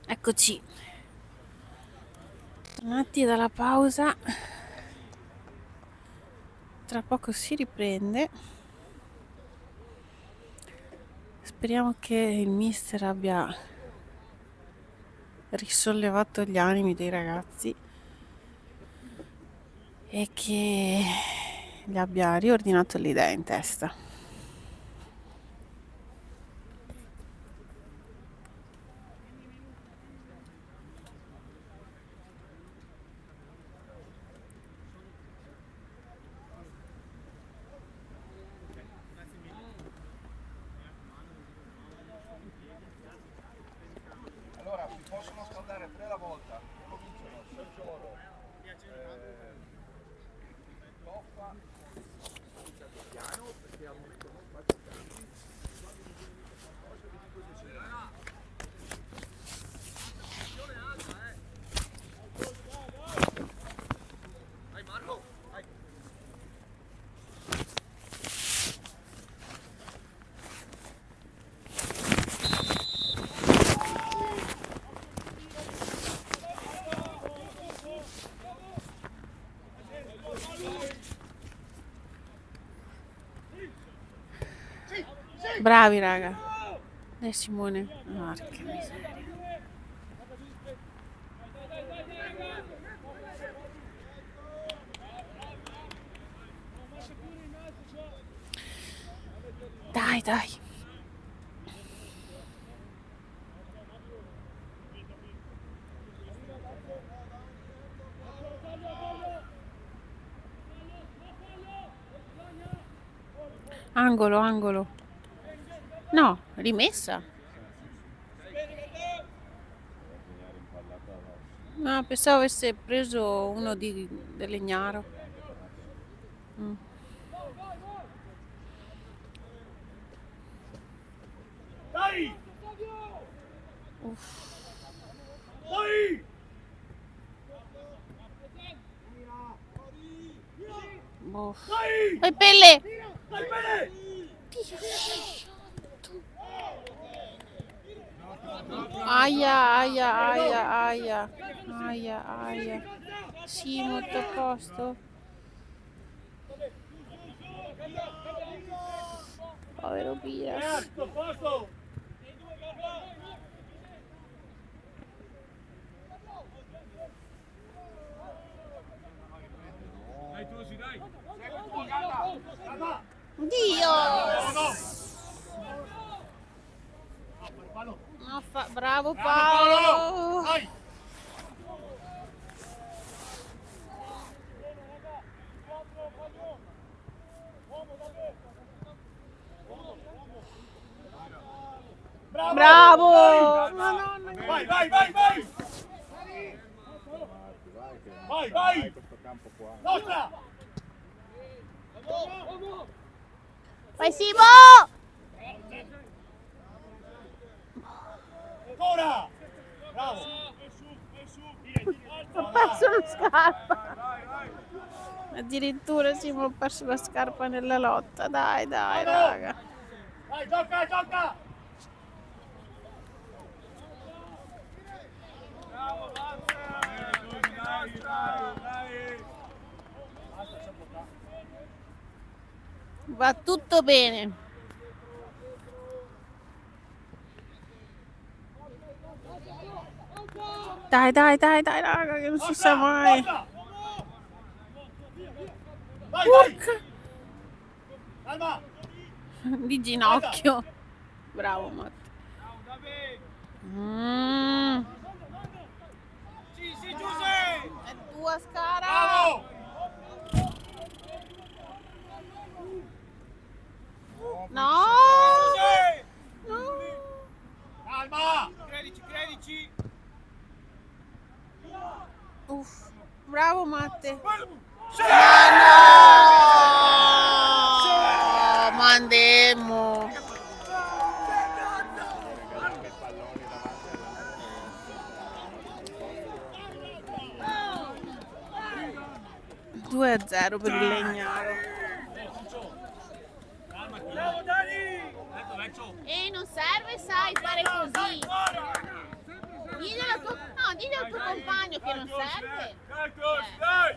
Eccoci, tornati dalla pausa, tra poco si riprende. Speriamo che il mister abbia risollevato gli animi dei ragazzi e che gli abbia riordinato le idee in testa. Allora, si possono scaldare 3 alla volta. Cominciano Sergio, Toffa, piano perché ha molto non faccio tanti. Cosa vi dico di sera? Attenzione alta, Vai Marco, vai. Bravi raga. Simone. Porca miseria. Dai, dai. Angolo, angolo. No, rimessa. No, pensavo avesse preso uno del Legnaro. Dai! Uff. Dai! Uff. Dai! Vai Pelle! Dai bene! Aia, aia, aia, aia. Aia, aia. Sì, molto a posto. Povero Piras. Posto! Dai Tosi, dai. Segui tu, Gata. Dio! Fallo! Bravo Paolo! Dai! Bravo! Madonna. Vai, vai, vai, vai! Vai, vai! Questo campo qua. Nostra! Vai Simo! Ancora! Bravo! Ho perso la scarpa. Addirittura Simo ha perso la scarpa nella lotta. Dai, dai, raga. Dai, gioca, gioca! Bravo, dai, dai. Va tutto bene. Dai, dai, dai, dai, raga, che non si sa mai. Vai, vai! Calma! Di ginocchio. Bravo Matteo. Sì, Giuseppe! È tua Scara. Bravo! No. No. Calma! Credici. Uff. Bravo Matte. Sì! No. Mandemmo. Che palloni davanti alla 2-0 per il Legnaro. Bravo, Dani! E non serve, sai, fare così. Dillo Piglia il tuo compagno che non serve. Dai, Cosi, dai!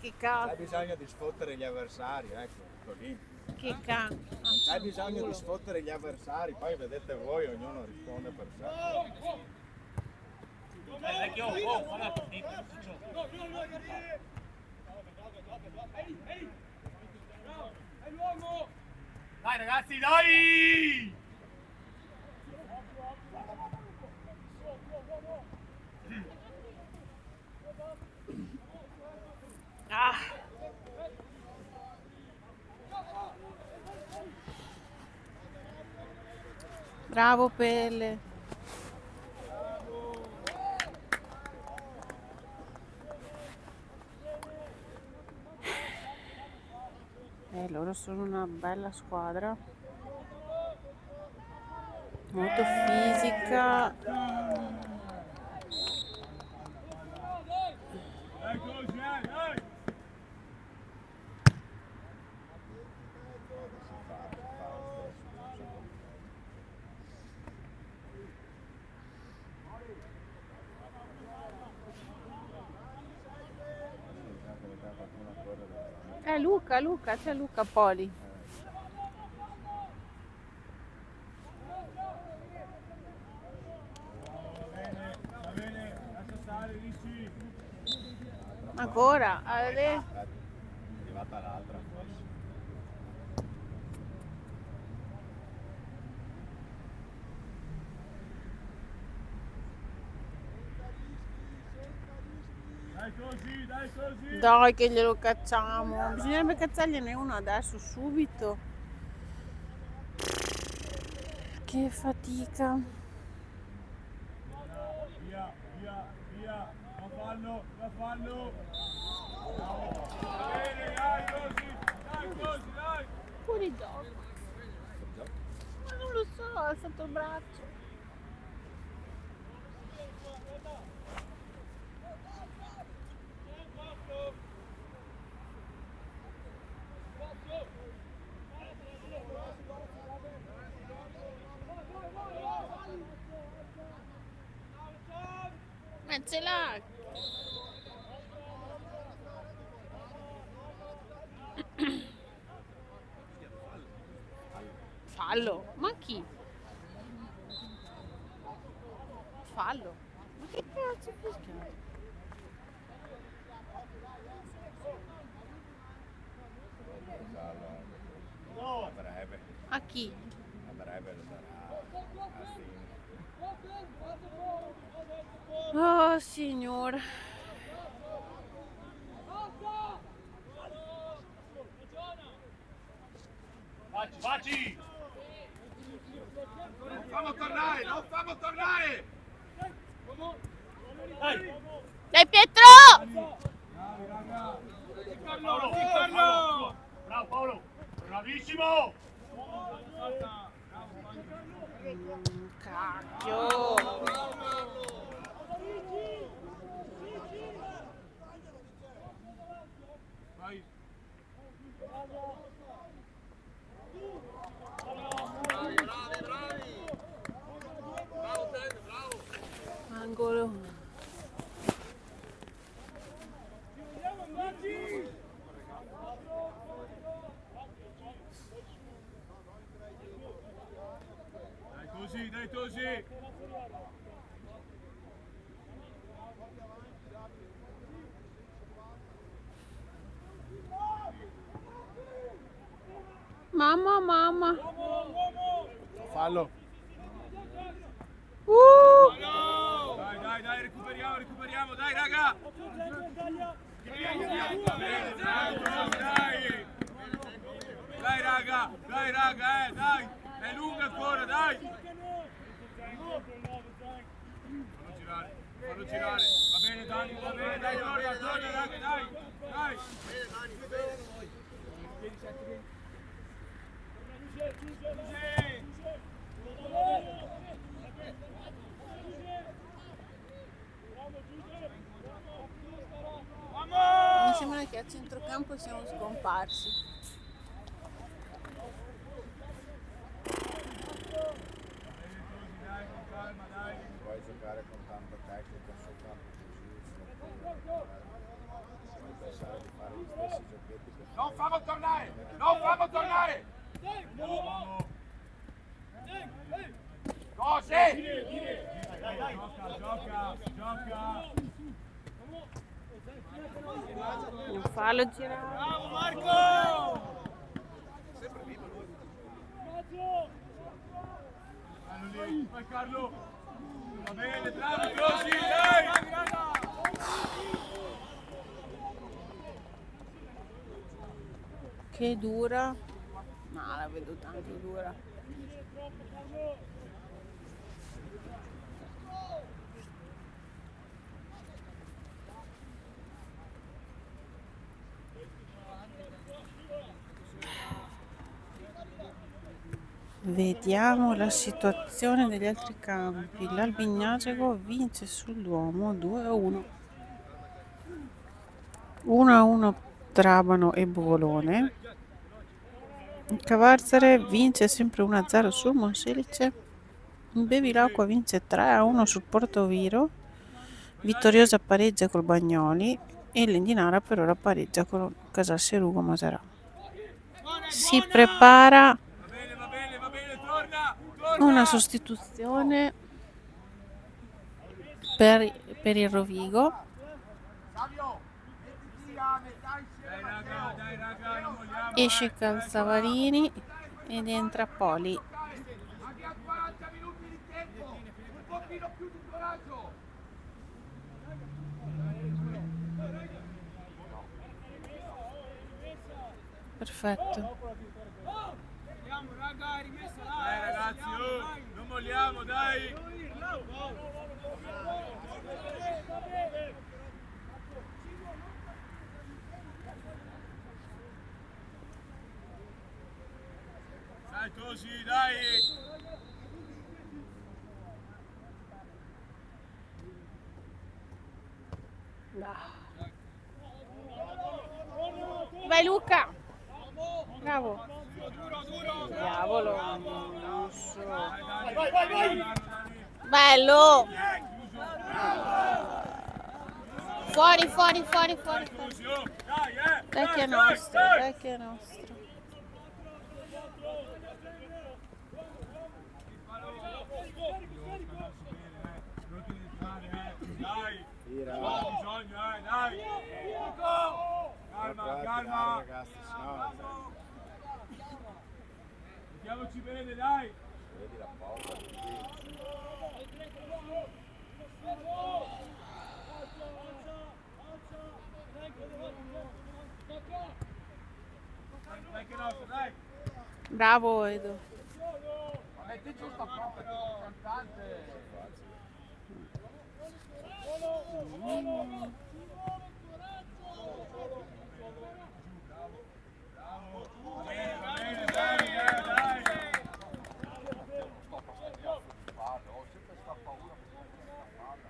Che Hai cazzo, bisogno di sfottere gli avversari, ecco, così. che cazzo. Hai bisogno di sfottere gli avversari, poi vedete voi, ognuno risponde per sé. Dai ragazzi, dai! Ah. Bravo Pelle. Loro sono una bella squadra, molto fisica. Dai Cosi, dai! Luca, c'è Luca Poli. Va bene, lascia stare, Ricci. Ancora? È arrivata l'altra forse. Dai Cosi, dai Cosi! Dai che glielo cacciamo. Bisognerebbe cacciargliene uno adesso, subito. Che fatica. Via, via, via! La fallo, la fallo! Va bene, dai Cosi, dai! Fuori gioco. Ma non lo so, ha alzato il braccio. Ma ce l'ha. Fallo. Ma chi? Fallo. Ma che cazzo è fischiato? A breve, A chi? a breve lo darà a fine. Oh signore. Facci! Non fammo tornare, non fammo tornare! Dai! Dai Pietro! Carlo! Bravo Paolo! Bravissimo! Cacchio! Vai! Angolo. Dai così! Mamma. Fallo. Dai, recuperiamo, dai raga! Dai raga, dai! È lunga ancora, dai! Fallo girare, va bene Dani, va bene, dai, torna raga, dai! Mi sembra che a centrocampo siamo scomparsi. Puoi giocare con tanta tecnica sopra. Puoi pensare di fare gli stessi giochetti per Non farlo tornare! Non farlo tornare! Cose! Non fallo girare. Bravo Marco! Vai Carlo! Va bene, bravo, così, dai! Che dura. No, la vedo tanto dura. Vediamo la situazione degli altri campi. L'Albignacego vince sul Duomo 2-1. 1-1 Trabano e Bovolone. Il Cavarzere vince sempre 1-0 sul Monselice. Bevilacqua vince 3-1 sul Portoviro. Vittoriosa pareggia col Bagnoli e l'Endinara per ora pareggia con Casalserugo Maserà. Si prepara una sostituzione per il Rovigo. Savio, mettiti a metà insieme a Matteo. Dai raga, non vogliamo. Esce Calzavarini ed entra Poli. Abbiamo 40 minuti di tempo, un pochino più di coraggio. Perfetto. Andiamo raga, rimessa là. Dai ragazzi, non molliamo, dai. Dai così, dai. Vai Luca! Bravo! Diavolo! Non so. Vai! Bello! Fuori, fuori, fuori, fuori. Dai che è nostro, dai che è nostro. Dai, tira. bisogno, dai. Calma, calma. Ragazzi, sennò Mettiamoci bene, dai. vedi la porta così. Dai che nostro, dai. Bravo Edo. Ma metti giù sta porta, tutto cantante. Bene, dai. Ho sempre sta paura che non sta palla.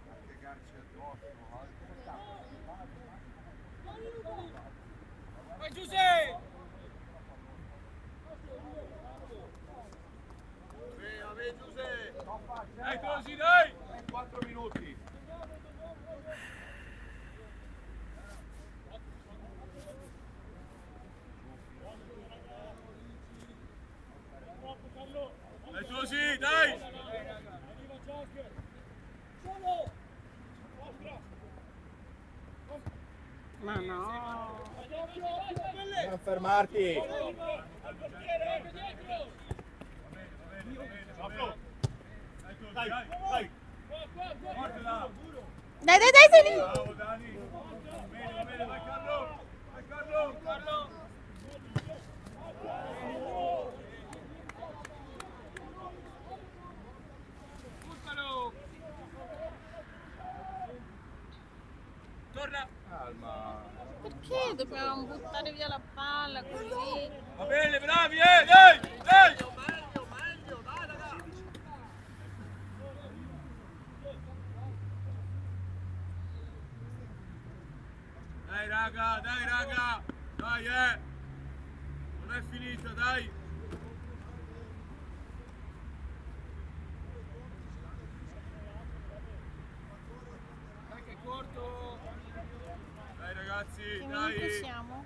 A piegarci addosso, Vai Giuseppe! Vabbè Giuseppe, Dai così, dai. 4 minuti. Dai così, dai. Ma no. Non fermarti! Dai. Guardala. Dai, dai, dai, sei lì. Bravo Dani. Va bene, vai Carlo. Vai Carlo. Buttalo! Torna. Calma! Perché dobbiamo buttare via la palla così? Va bene, bravi, dai. Dai raga, dai, non è finita, dai. ragazzi, Che dai. minuto siamo?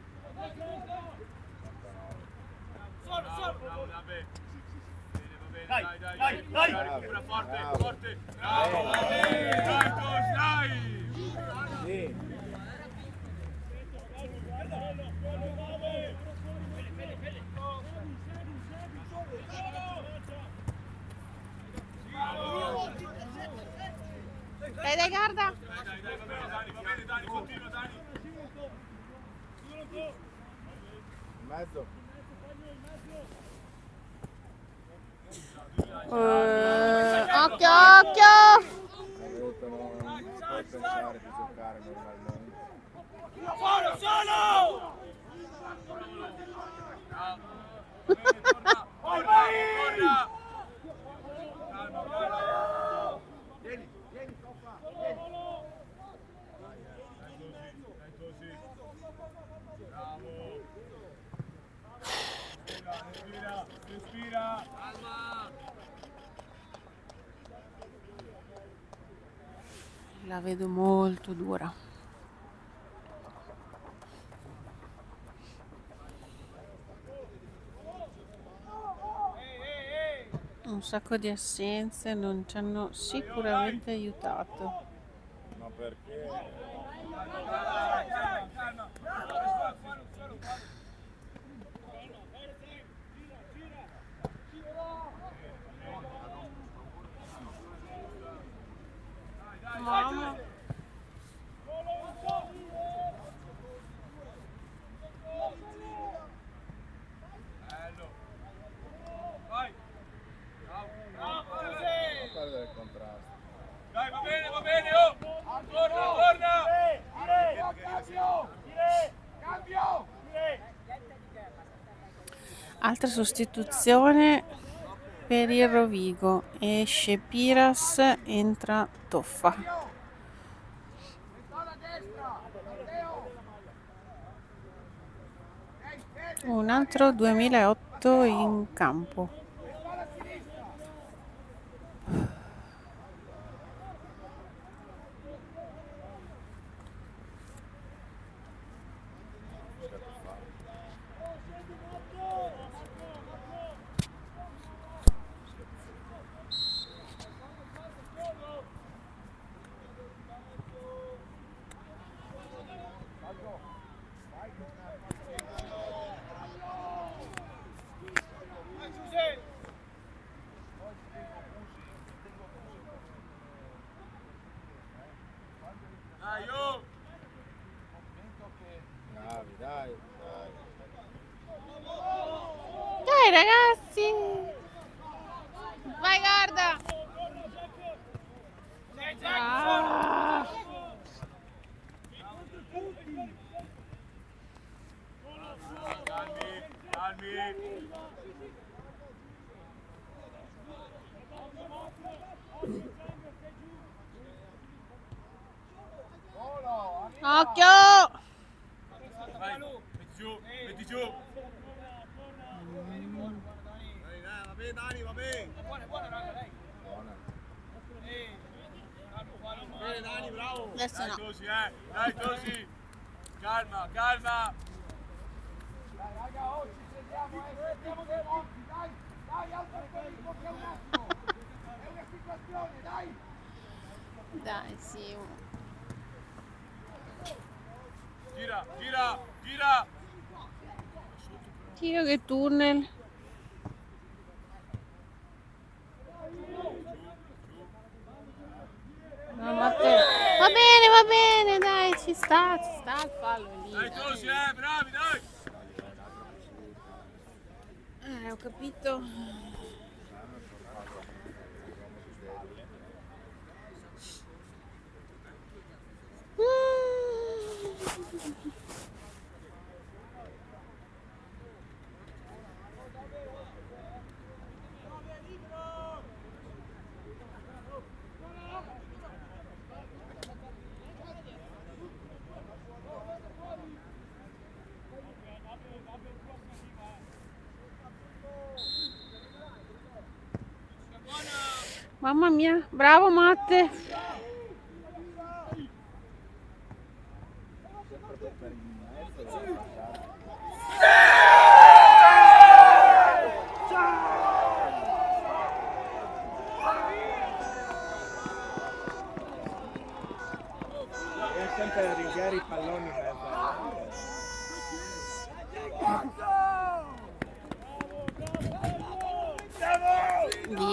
Bravo, vabbè. Bene, va bene, Dai, dai. dai. Recupera forte, Bravo. forte. Bravo, dai, coach, dai. Sì. Dai, guarda! Dai, va bene, Dani, continua, Dani. In mezzo. Occhio, occhio! Ho detto non si può pensare di giocare normalmente. Torna. Vieni, Toffa, Dai, così. Bravo. Respira. Calma. La vedo molto dura. Un sacco di assenze non ci hanno sicuramente aiutato. Ma perché? Calma. Mamma. Bello. Vai. Bravo. Non perdere il contrasto. Dai, va bene, oh. Torna. Cambio! Altra sostituzione per il Rovigo. Esce Piras, entra Toffa. Alla destra! Matteo! Un altro 2008 in campo. Alla sinistra! Dai, oh. Bravi, dai. Dai ragazzi! Vai, guarda! Ah. Calmi. Occhio! Vai, metti giù. Va bene, Dani, va bene. Buona. Bene, Dani, bravo. Adesso no. Dai, così. Calma. Dai, raga, oh, ci sediamo, sediamo dei monti, dai, alza il pericolo che è un attimo. È una situazione, dai. Dai, sì. Gira. Tiro che tunnel. No, Matteo. Va bene, dai, ci sta il fallo lì. Dai, così, Dai. bravi, dai. Ho capito. Mamma mia, bravo Matte. Sempre per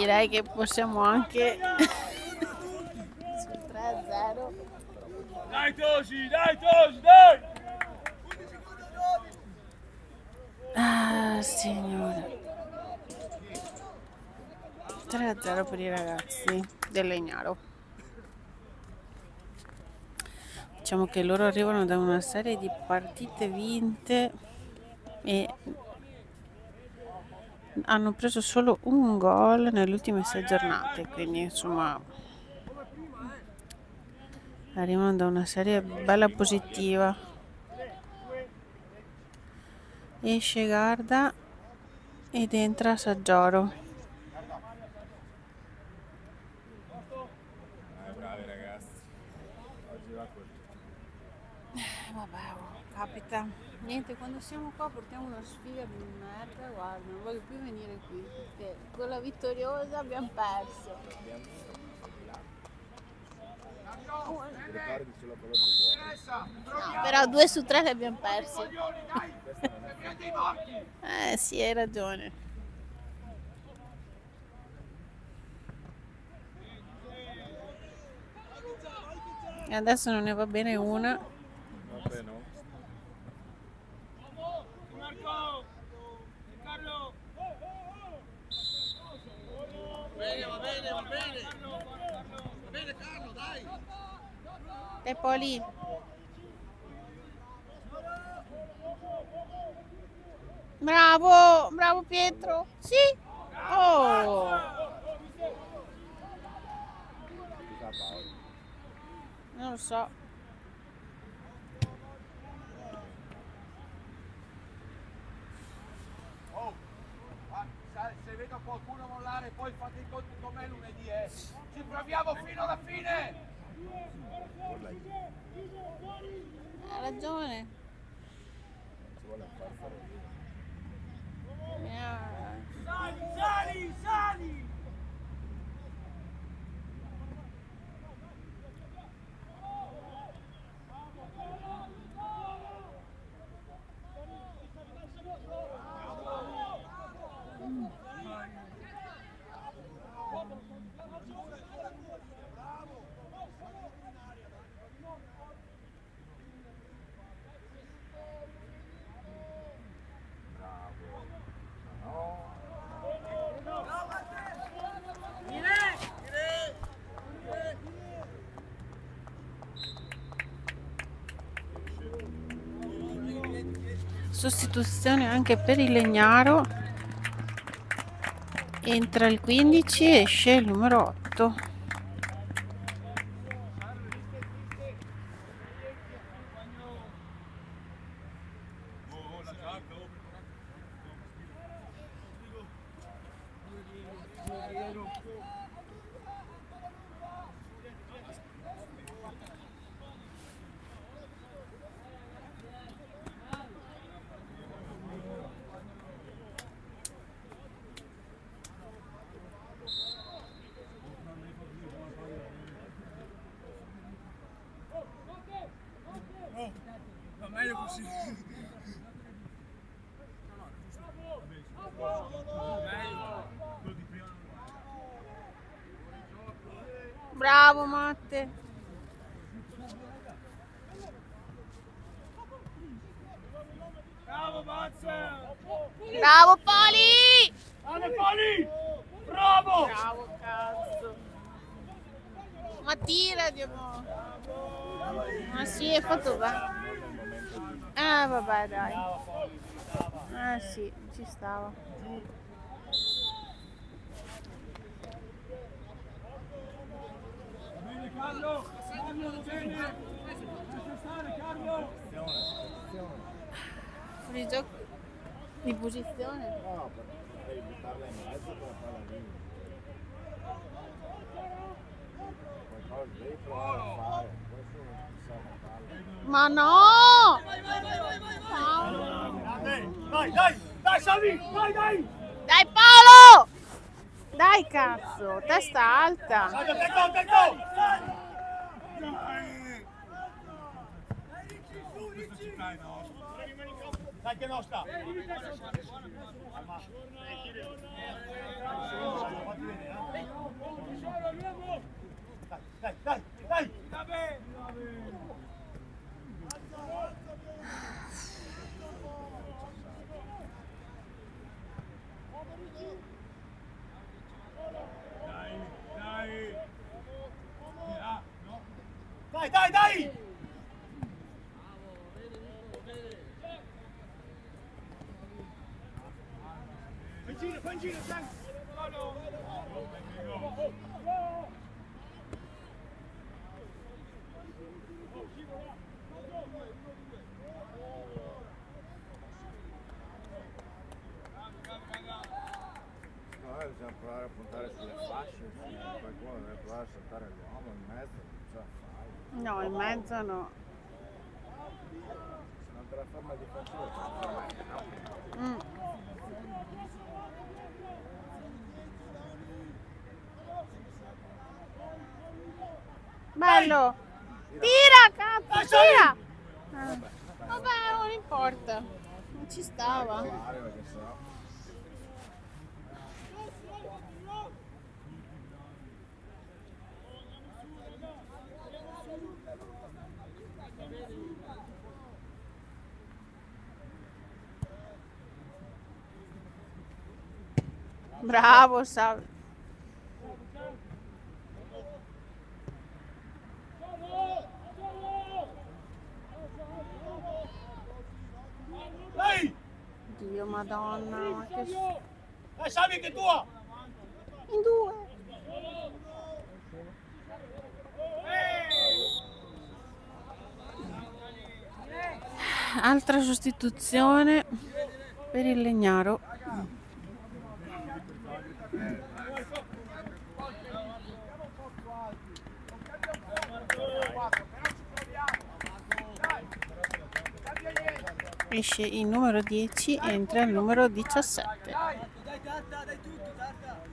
direi che possiamo anche sul 3-0. Dai Tosi, dai! Ah, signore. 3-0 per i ragazzi del Legnaro. Diciamo che loro arrivano da una serie di partite vinte e hanno preso solo un gol nelle ultime 6 giornate, quindi insomma arrivano da una serie bella positiva. Esce Garda ed entra Saggioro. Bravi ragazzi. Oggi va così. Vabbè, capita. Niente, quando siamo qua portiamo una sfiga di merda, guarda, non voglio più venire qui perché con la vittoriosa abbiamo perso. Ricordi sulla colonna buona. No, però 2 su 3 le abbiamo perse. Dei morti! Sì, hai ragione. E adesso non ne va bene una. Vabbè no. Marco! Carlo! Va bene Carlo, dai! E poi lì. Bravo Pietro. Sì. Oh. Non lo so. Oh, se vedo qualcuno mollare poi fate i conti con me lunedì, Ci proviamo fino alla fine! Ha ragione. Ci vuole far fare. Sali! Sostituzione anche per il Legnaro. Entra il 15 e esce il numero 8. Va meglio così. Bravo Matte. Bravo Mazza! Bravo Poli. Ale Poli! Bravo! Bravo cazzo. Ma tira di amore. Ma sì, è fatto bene. Vabbè dai. Sì, ci stava. Bene Carlo! Carlo, bene! Lascia stare Carlo! Fuori gioco di posizione. No, devi buttarla in mezzo per fare la linea. Qualcosa devi provare a fare. Questo non ti serve a palla. Ma no! Dai Salvi! Dai! Dai Paolo! Dai cazzo, testa alta. Attento! Dai che nostra! Fatti vedere, dai, dai. Dai! Fai in giro, Frank. Noi bisogna provare a puntare sulle fasce, qualcuno deve provare a saltare l'uomo in mezzo, non ce la fai. No, in mezzo no. Se non te la forma difensiva ce la fai mai, no? Mm. Bello! Tira, cazzo, tira! Vabbè, non importa. Non ci stava. Fare perché sennò... Bravo, Sav. Dai! Dio, madonna, ma che Sabi che è tua! in due. Altra sostituzione per il Legnaro. Esce il numero 10, entra il numero 17. Dai tutti, Tarta!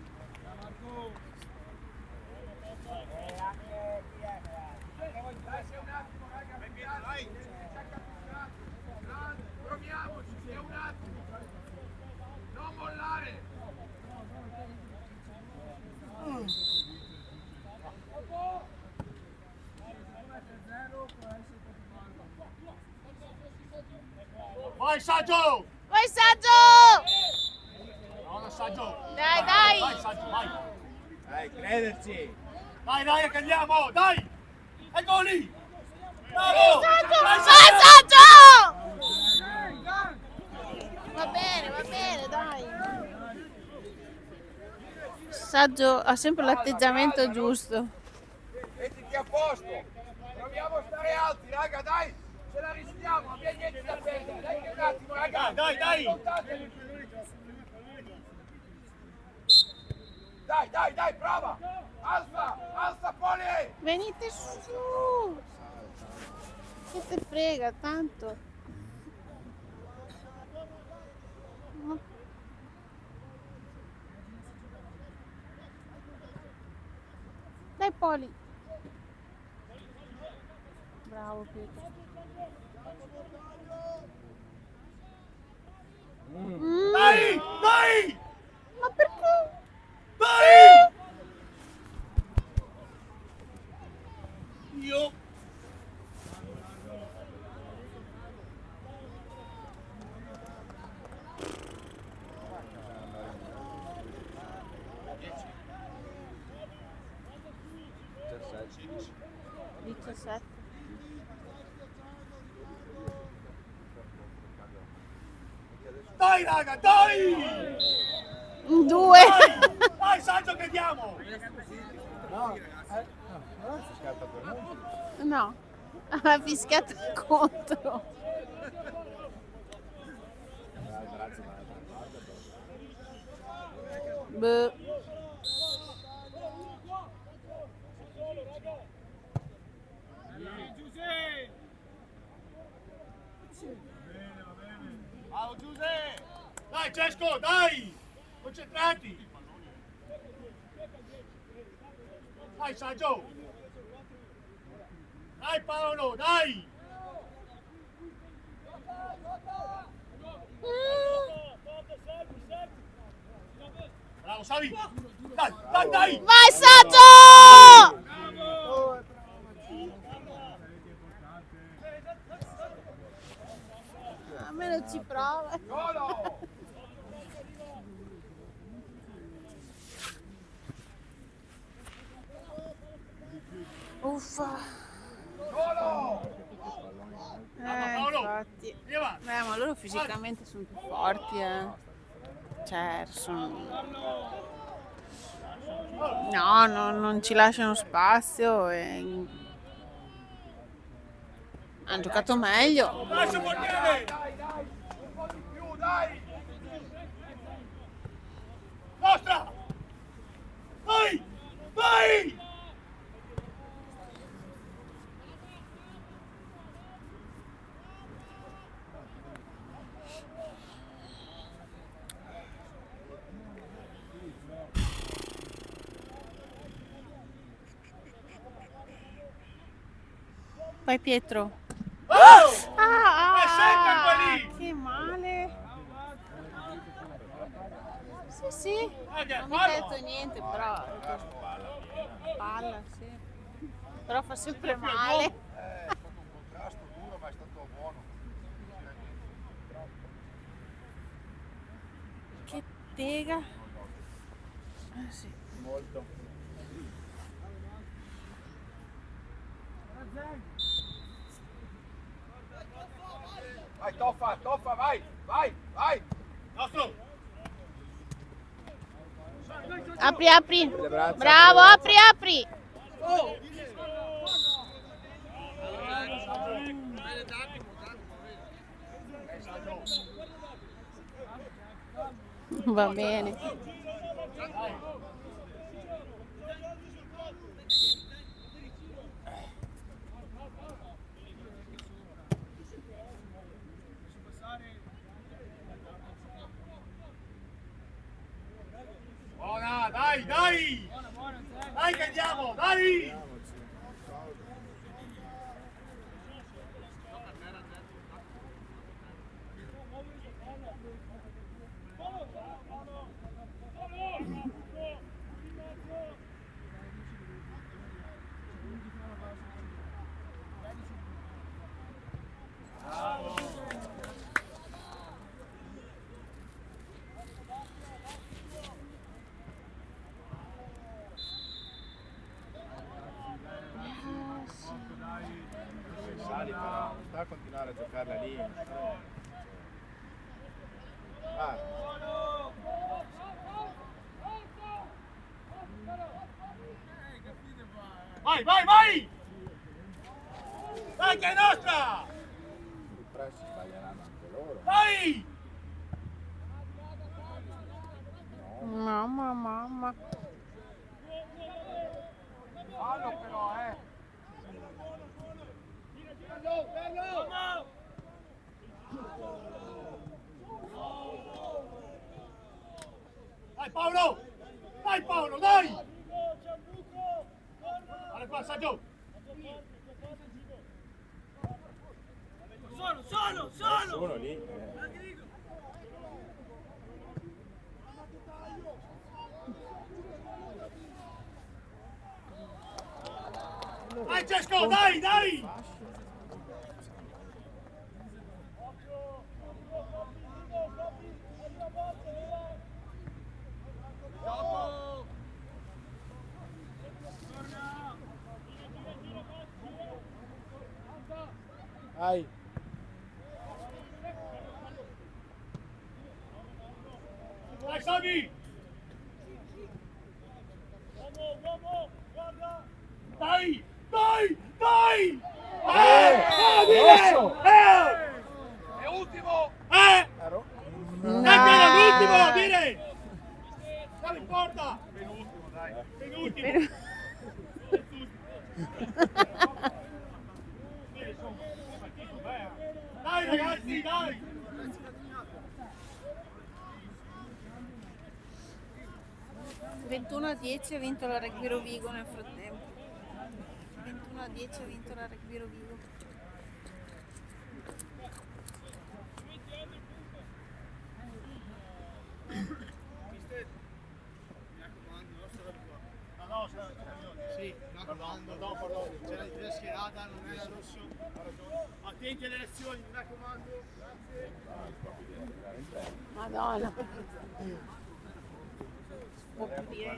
Proviamoci, sia un attimo. Non mollare. Vai Saggio! Vai Saggio! No, Saggio! Dai! Vai Saggio, vai! Dai, crederci! Dai, che andiamo! Dai! Ecco lì! Bravo! Vai Saggio! Va bene, dai. Saggio ha sempre l'atteggiamento giusto. Mettiti a posto. Proviamo a stare alti, raga, dai. Ce la rischiamo, non abbiamo niente da perdere. Dai che un attimo, raga. Dai! Dai, prova. Alza, Poli. Venite su. Che te frega tanto. Dai Poli. Bravo Pietro. Dai! Ma perché? Dai! Io... Diciassette. Dai raga, dai! Due. Dai Saggio che andiamo! No, non si scatta per noi. No. Ha fischiato contro. Dai, grazie, dall'altra parte. Beh. Ciao Giuseppe! Dai Cesco, dai! Concentrati! Dai Saggio! Dai Paolo, dai! Bravo Savi! Dai! Vai Saggio! Golo! Uffa. Golo! Infatti. Ma loro fisicamente sono più forti, Cioè, no, non ci lasciano spazio e hanno giocato meglio. Lascia portiere! Dai, un po' di più, dai! Nostra! Vai! Vai! Vai Pietro. Oh! Ah, È sempre lì! che male. Sì, sì. Guarda, Non mi ha detto niente, però palla, sì. Però fa sempre male. È stato un contrasto duro, ma è stato buono. Che tega. Sì. Molto. Vai, Toffa, vai! Nostro! Apri. Le braccia. Bravo, apri. Va bene. Buona, dai! Dai che andiamo, dai! Sali però, non sta a continuare a giocarla lì. Ah, Vai! Dai che è nostra! il press sbaglieranno anche loro. Vai! Mamma. Fallo però, Vai Paolo, dai! Guarda qua, Saggio! Solo! Sono lì. Vai Cesco, dai! Vai. Dai Sami! Dai! Rosso! è ultimo! Ero? Era l'ultimo, dire! Siamo in porta! Penultimo! Dai ragazzi, dai! 21-10 ha vinto la Rugby Rovigo nel frattempo. 21-10 ha vinto la Rugby Rovigo. Sì, mi raccomando, dopo c'è la schierata, non è la rosso. Attenti attenti alle lezioni, mi raccomando. Grazie. Madonna.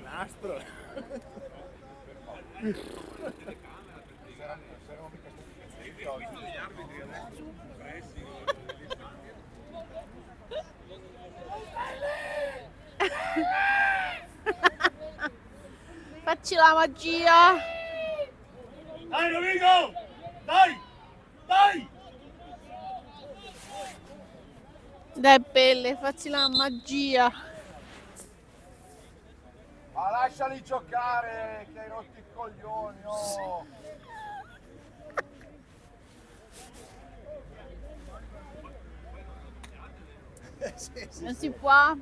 Nastro. Facci la magia. Dai Rovigo! Dai! Dai! Dai Pelle, facci la magia. Ma lasciali giocare, che hai rotto i coglioni, oh! Non si può.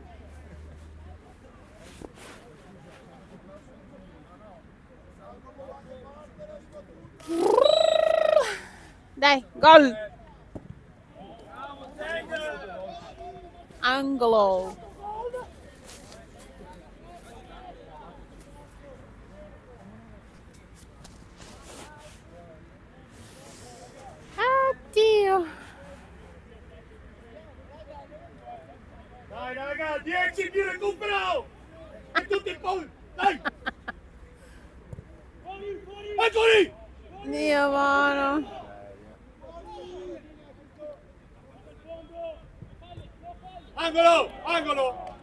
Dai, gol. Angolo. Addio. Dai raga, 10 più recupero! E tutti il poi! Dai! Eccoli! Dio buono. Angolo! Angolo!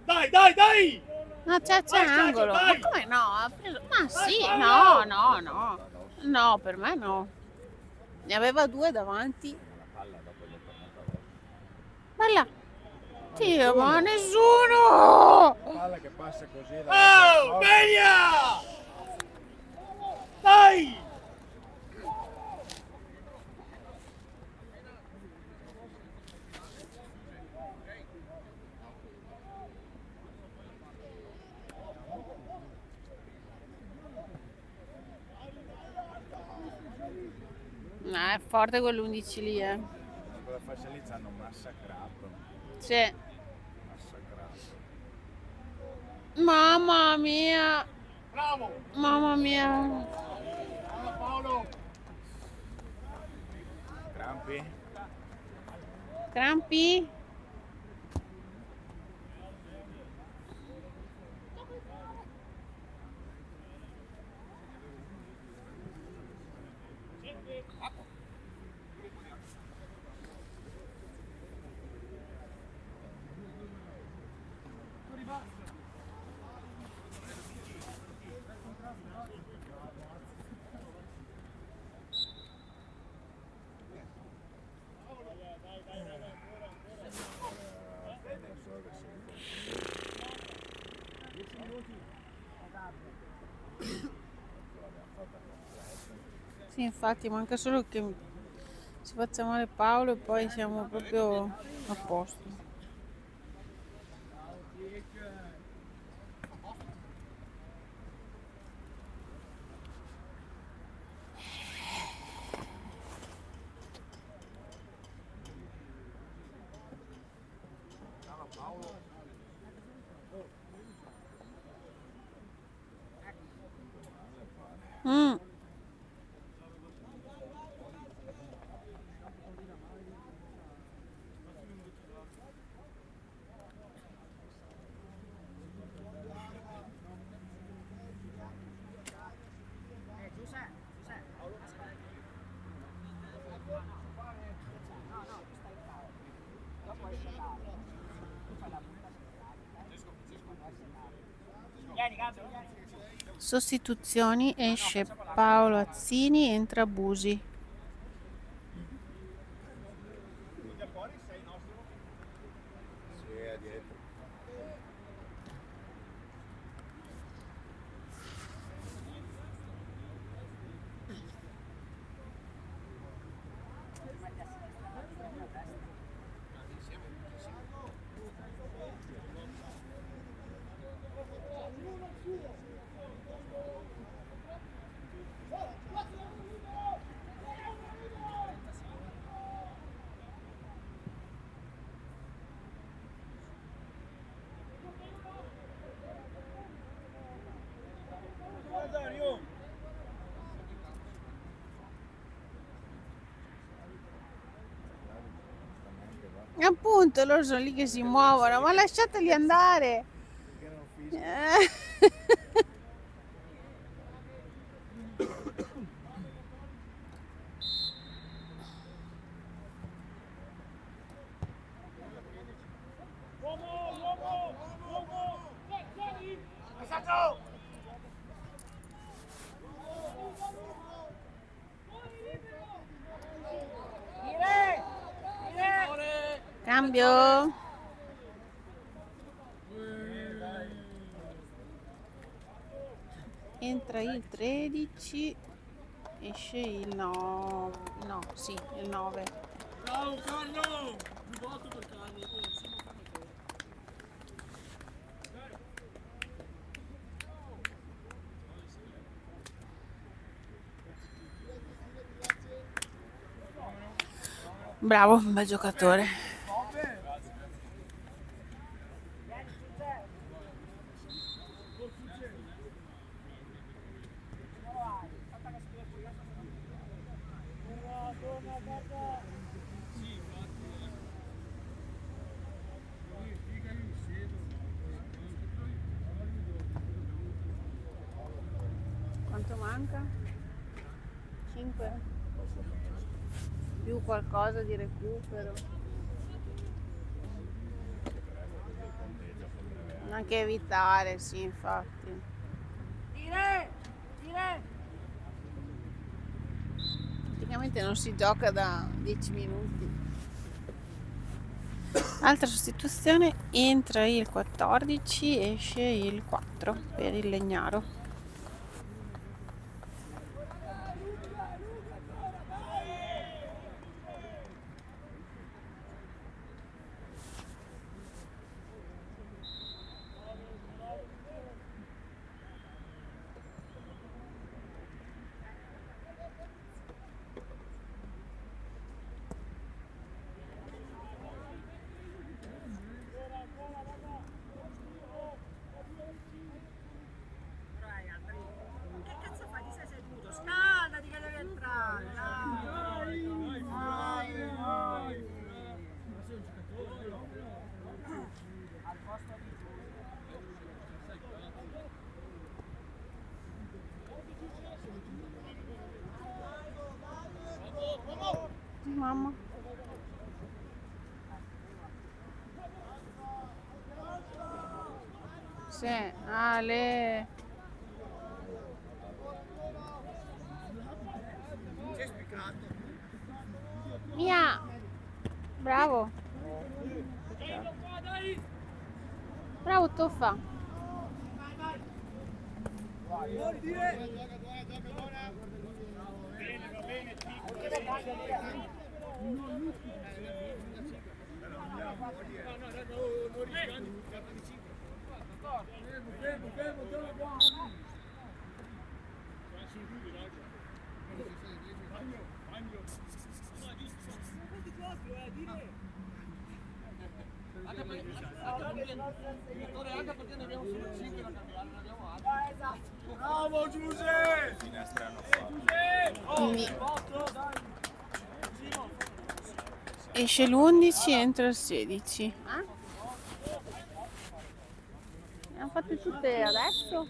Dai, dai, dai! No, c'è Vai, angolo. Ma dai! come no? Ha preso... Ma sì, vai, no, vai! no, no. No, per me no. Ne aveva due davanti. Bella. Dio, ma nessuno! Palla che passa così. Oh, Melia! Dai! È forte quell'11 lì, Quella fascia lì ci hanno massacrato. Sì. Massacrato. Mamma mia. Bravo! Mamma mia. Bravo Paolo! Crampi? Crampi? Sì, infatti manca solo che si faccia male Paolo e poi siamo proprio a posto. Mm. Sostituzioni, esce Paolo Azzini, entra Busi. Sì, è dietro. E appunto, loro sono lì che si muovono, ma lasciateli andare. Eh. Passato! Cambio. Entra il 13, esce il 9. No, sì, il 9. Bravo Carlo! Un voto per Carlo. Bravo, un bel giocatore. Quanto manca? 5? Più qualcosa di recupero. Anche evitare, sì, infatti. Dire! Praticamente non si gioca da 10 minuti. Altra sostituzione, entra il 14, esce il 4 per il Legnaro. Che cazzo fai? Ti sei seduto? Scaldati che devi entrare! Dai! Al posto di Mamma. Sì, Ale. Mia. Bravo. Bravo Toffa. Anche perché ne abbiamo solo 5 da cambiare, ne abbiamo altri. esatto! Bravo Giuseppe! Finestre hanno fatto. Quindi esce l'11, entra il 16. Le hanno fatte tutte adesso?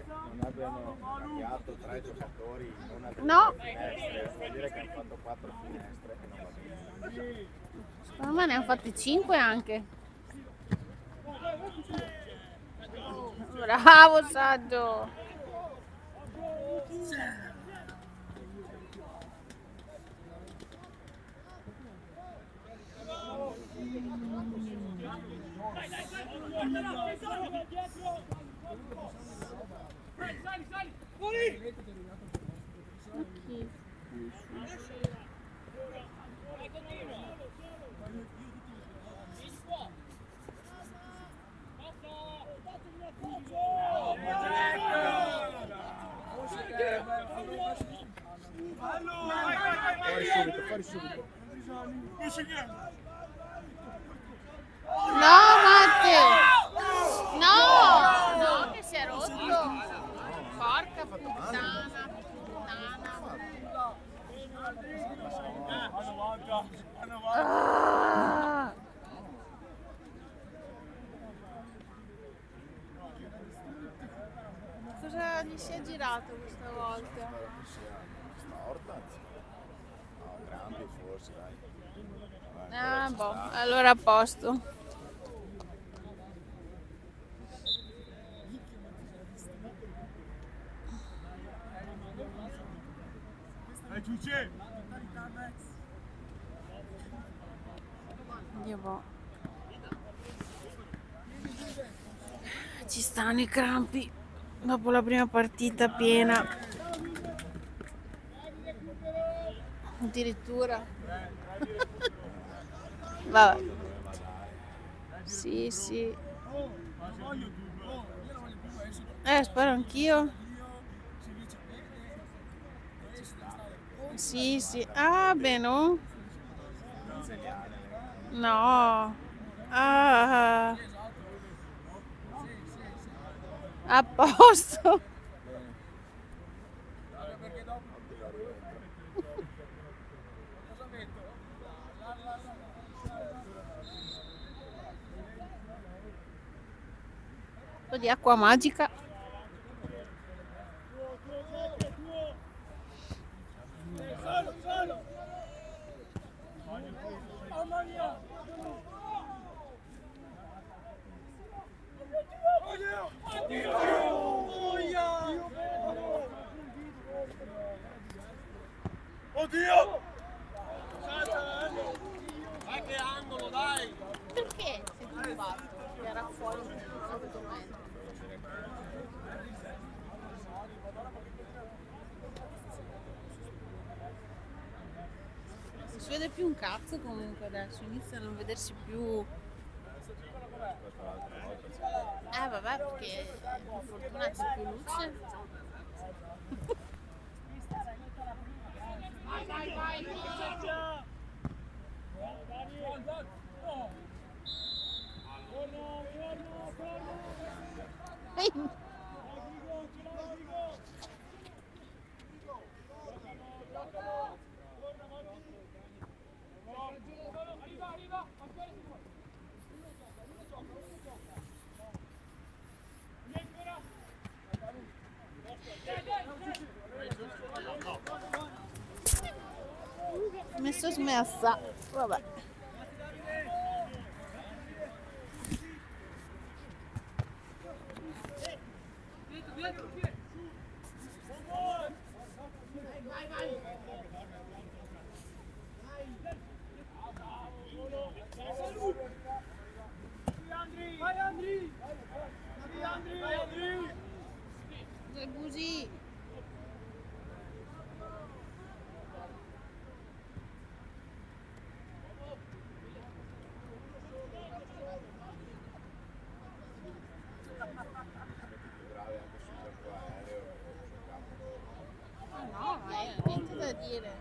Non abbiano cambiato 3 giocatori in una delle No. finestre, vuol dire che hanno fatto 4 finestre e non va bene. Secondo me ne hanno fatte 5 anche. Bravo Saggio. Fuori subito. No, Matteo. No, che si è rotto. Porca Puttana. Ah! Cosa gli si è girato questa volta? Stavolta? No, Grampi forse, dai. Ah, boh, allora a posto. Giuce! Dio boh. Ci stanno i crampi dopo la prima partita piena. Addirittura. Vabbè. Sì, sì. Spero anch'io. Sì, sì. Ah, beh, no? No. Ah. A posto. Un po' di acqua magica. Oddio! Dai che angolo, dai! Perché si è turbato? Era fuori in questo momento. Non si vede più un cazzo comunque adesso, inizia a non vedersi più. Vabbè, perché per fortuna c'è più luce. Ehi. Mi sono smessa, vabbè. Le bugie. No, ma niente da dire.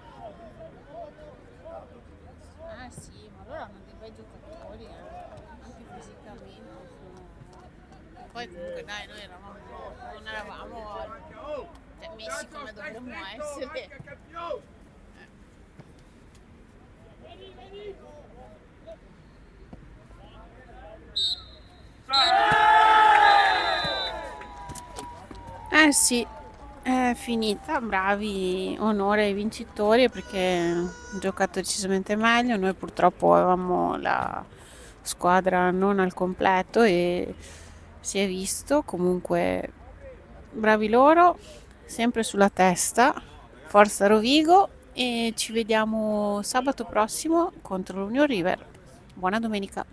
Ah sì, ma loro hanno dei bei giocatori, anche fisicamente. Poi comunque dai, noi non eravamo messi come dovremmo essere. Sì, è finita, bravi, onore ai vincitori perché hanno giocato decisamente meglio, noi purtroppo avevamo la squadra non al completo e si è visto, comunque bravi loro, sempre sulla testa, forza Rovigo e ci vediamo sabato prossimo contro l'Union River. Buona domenica!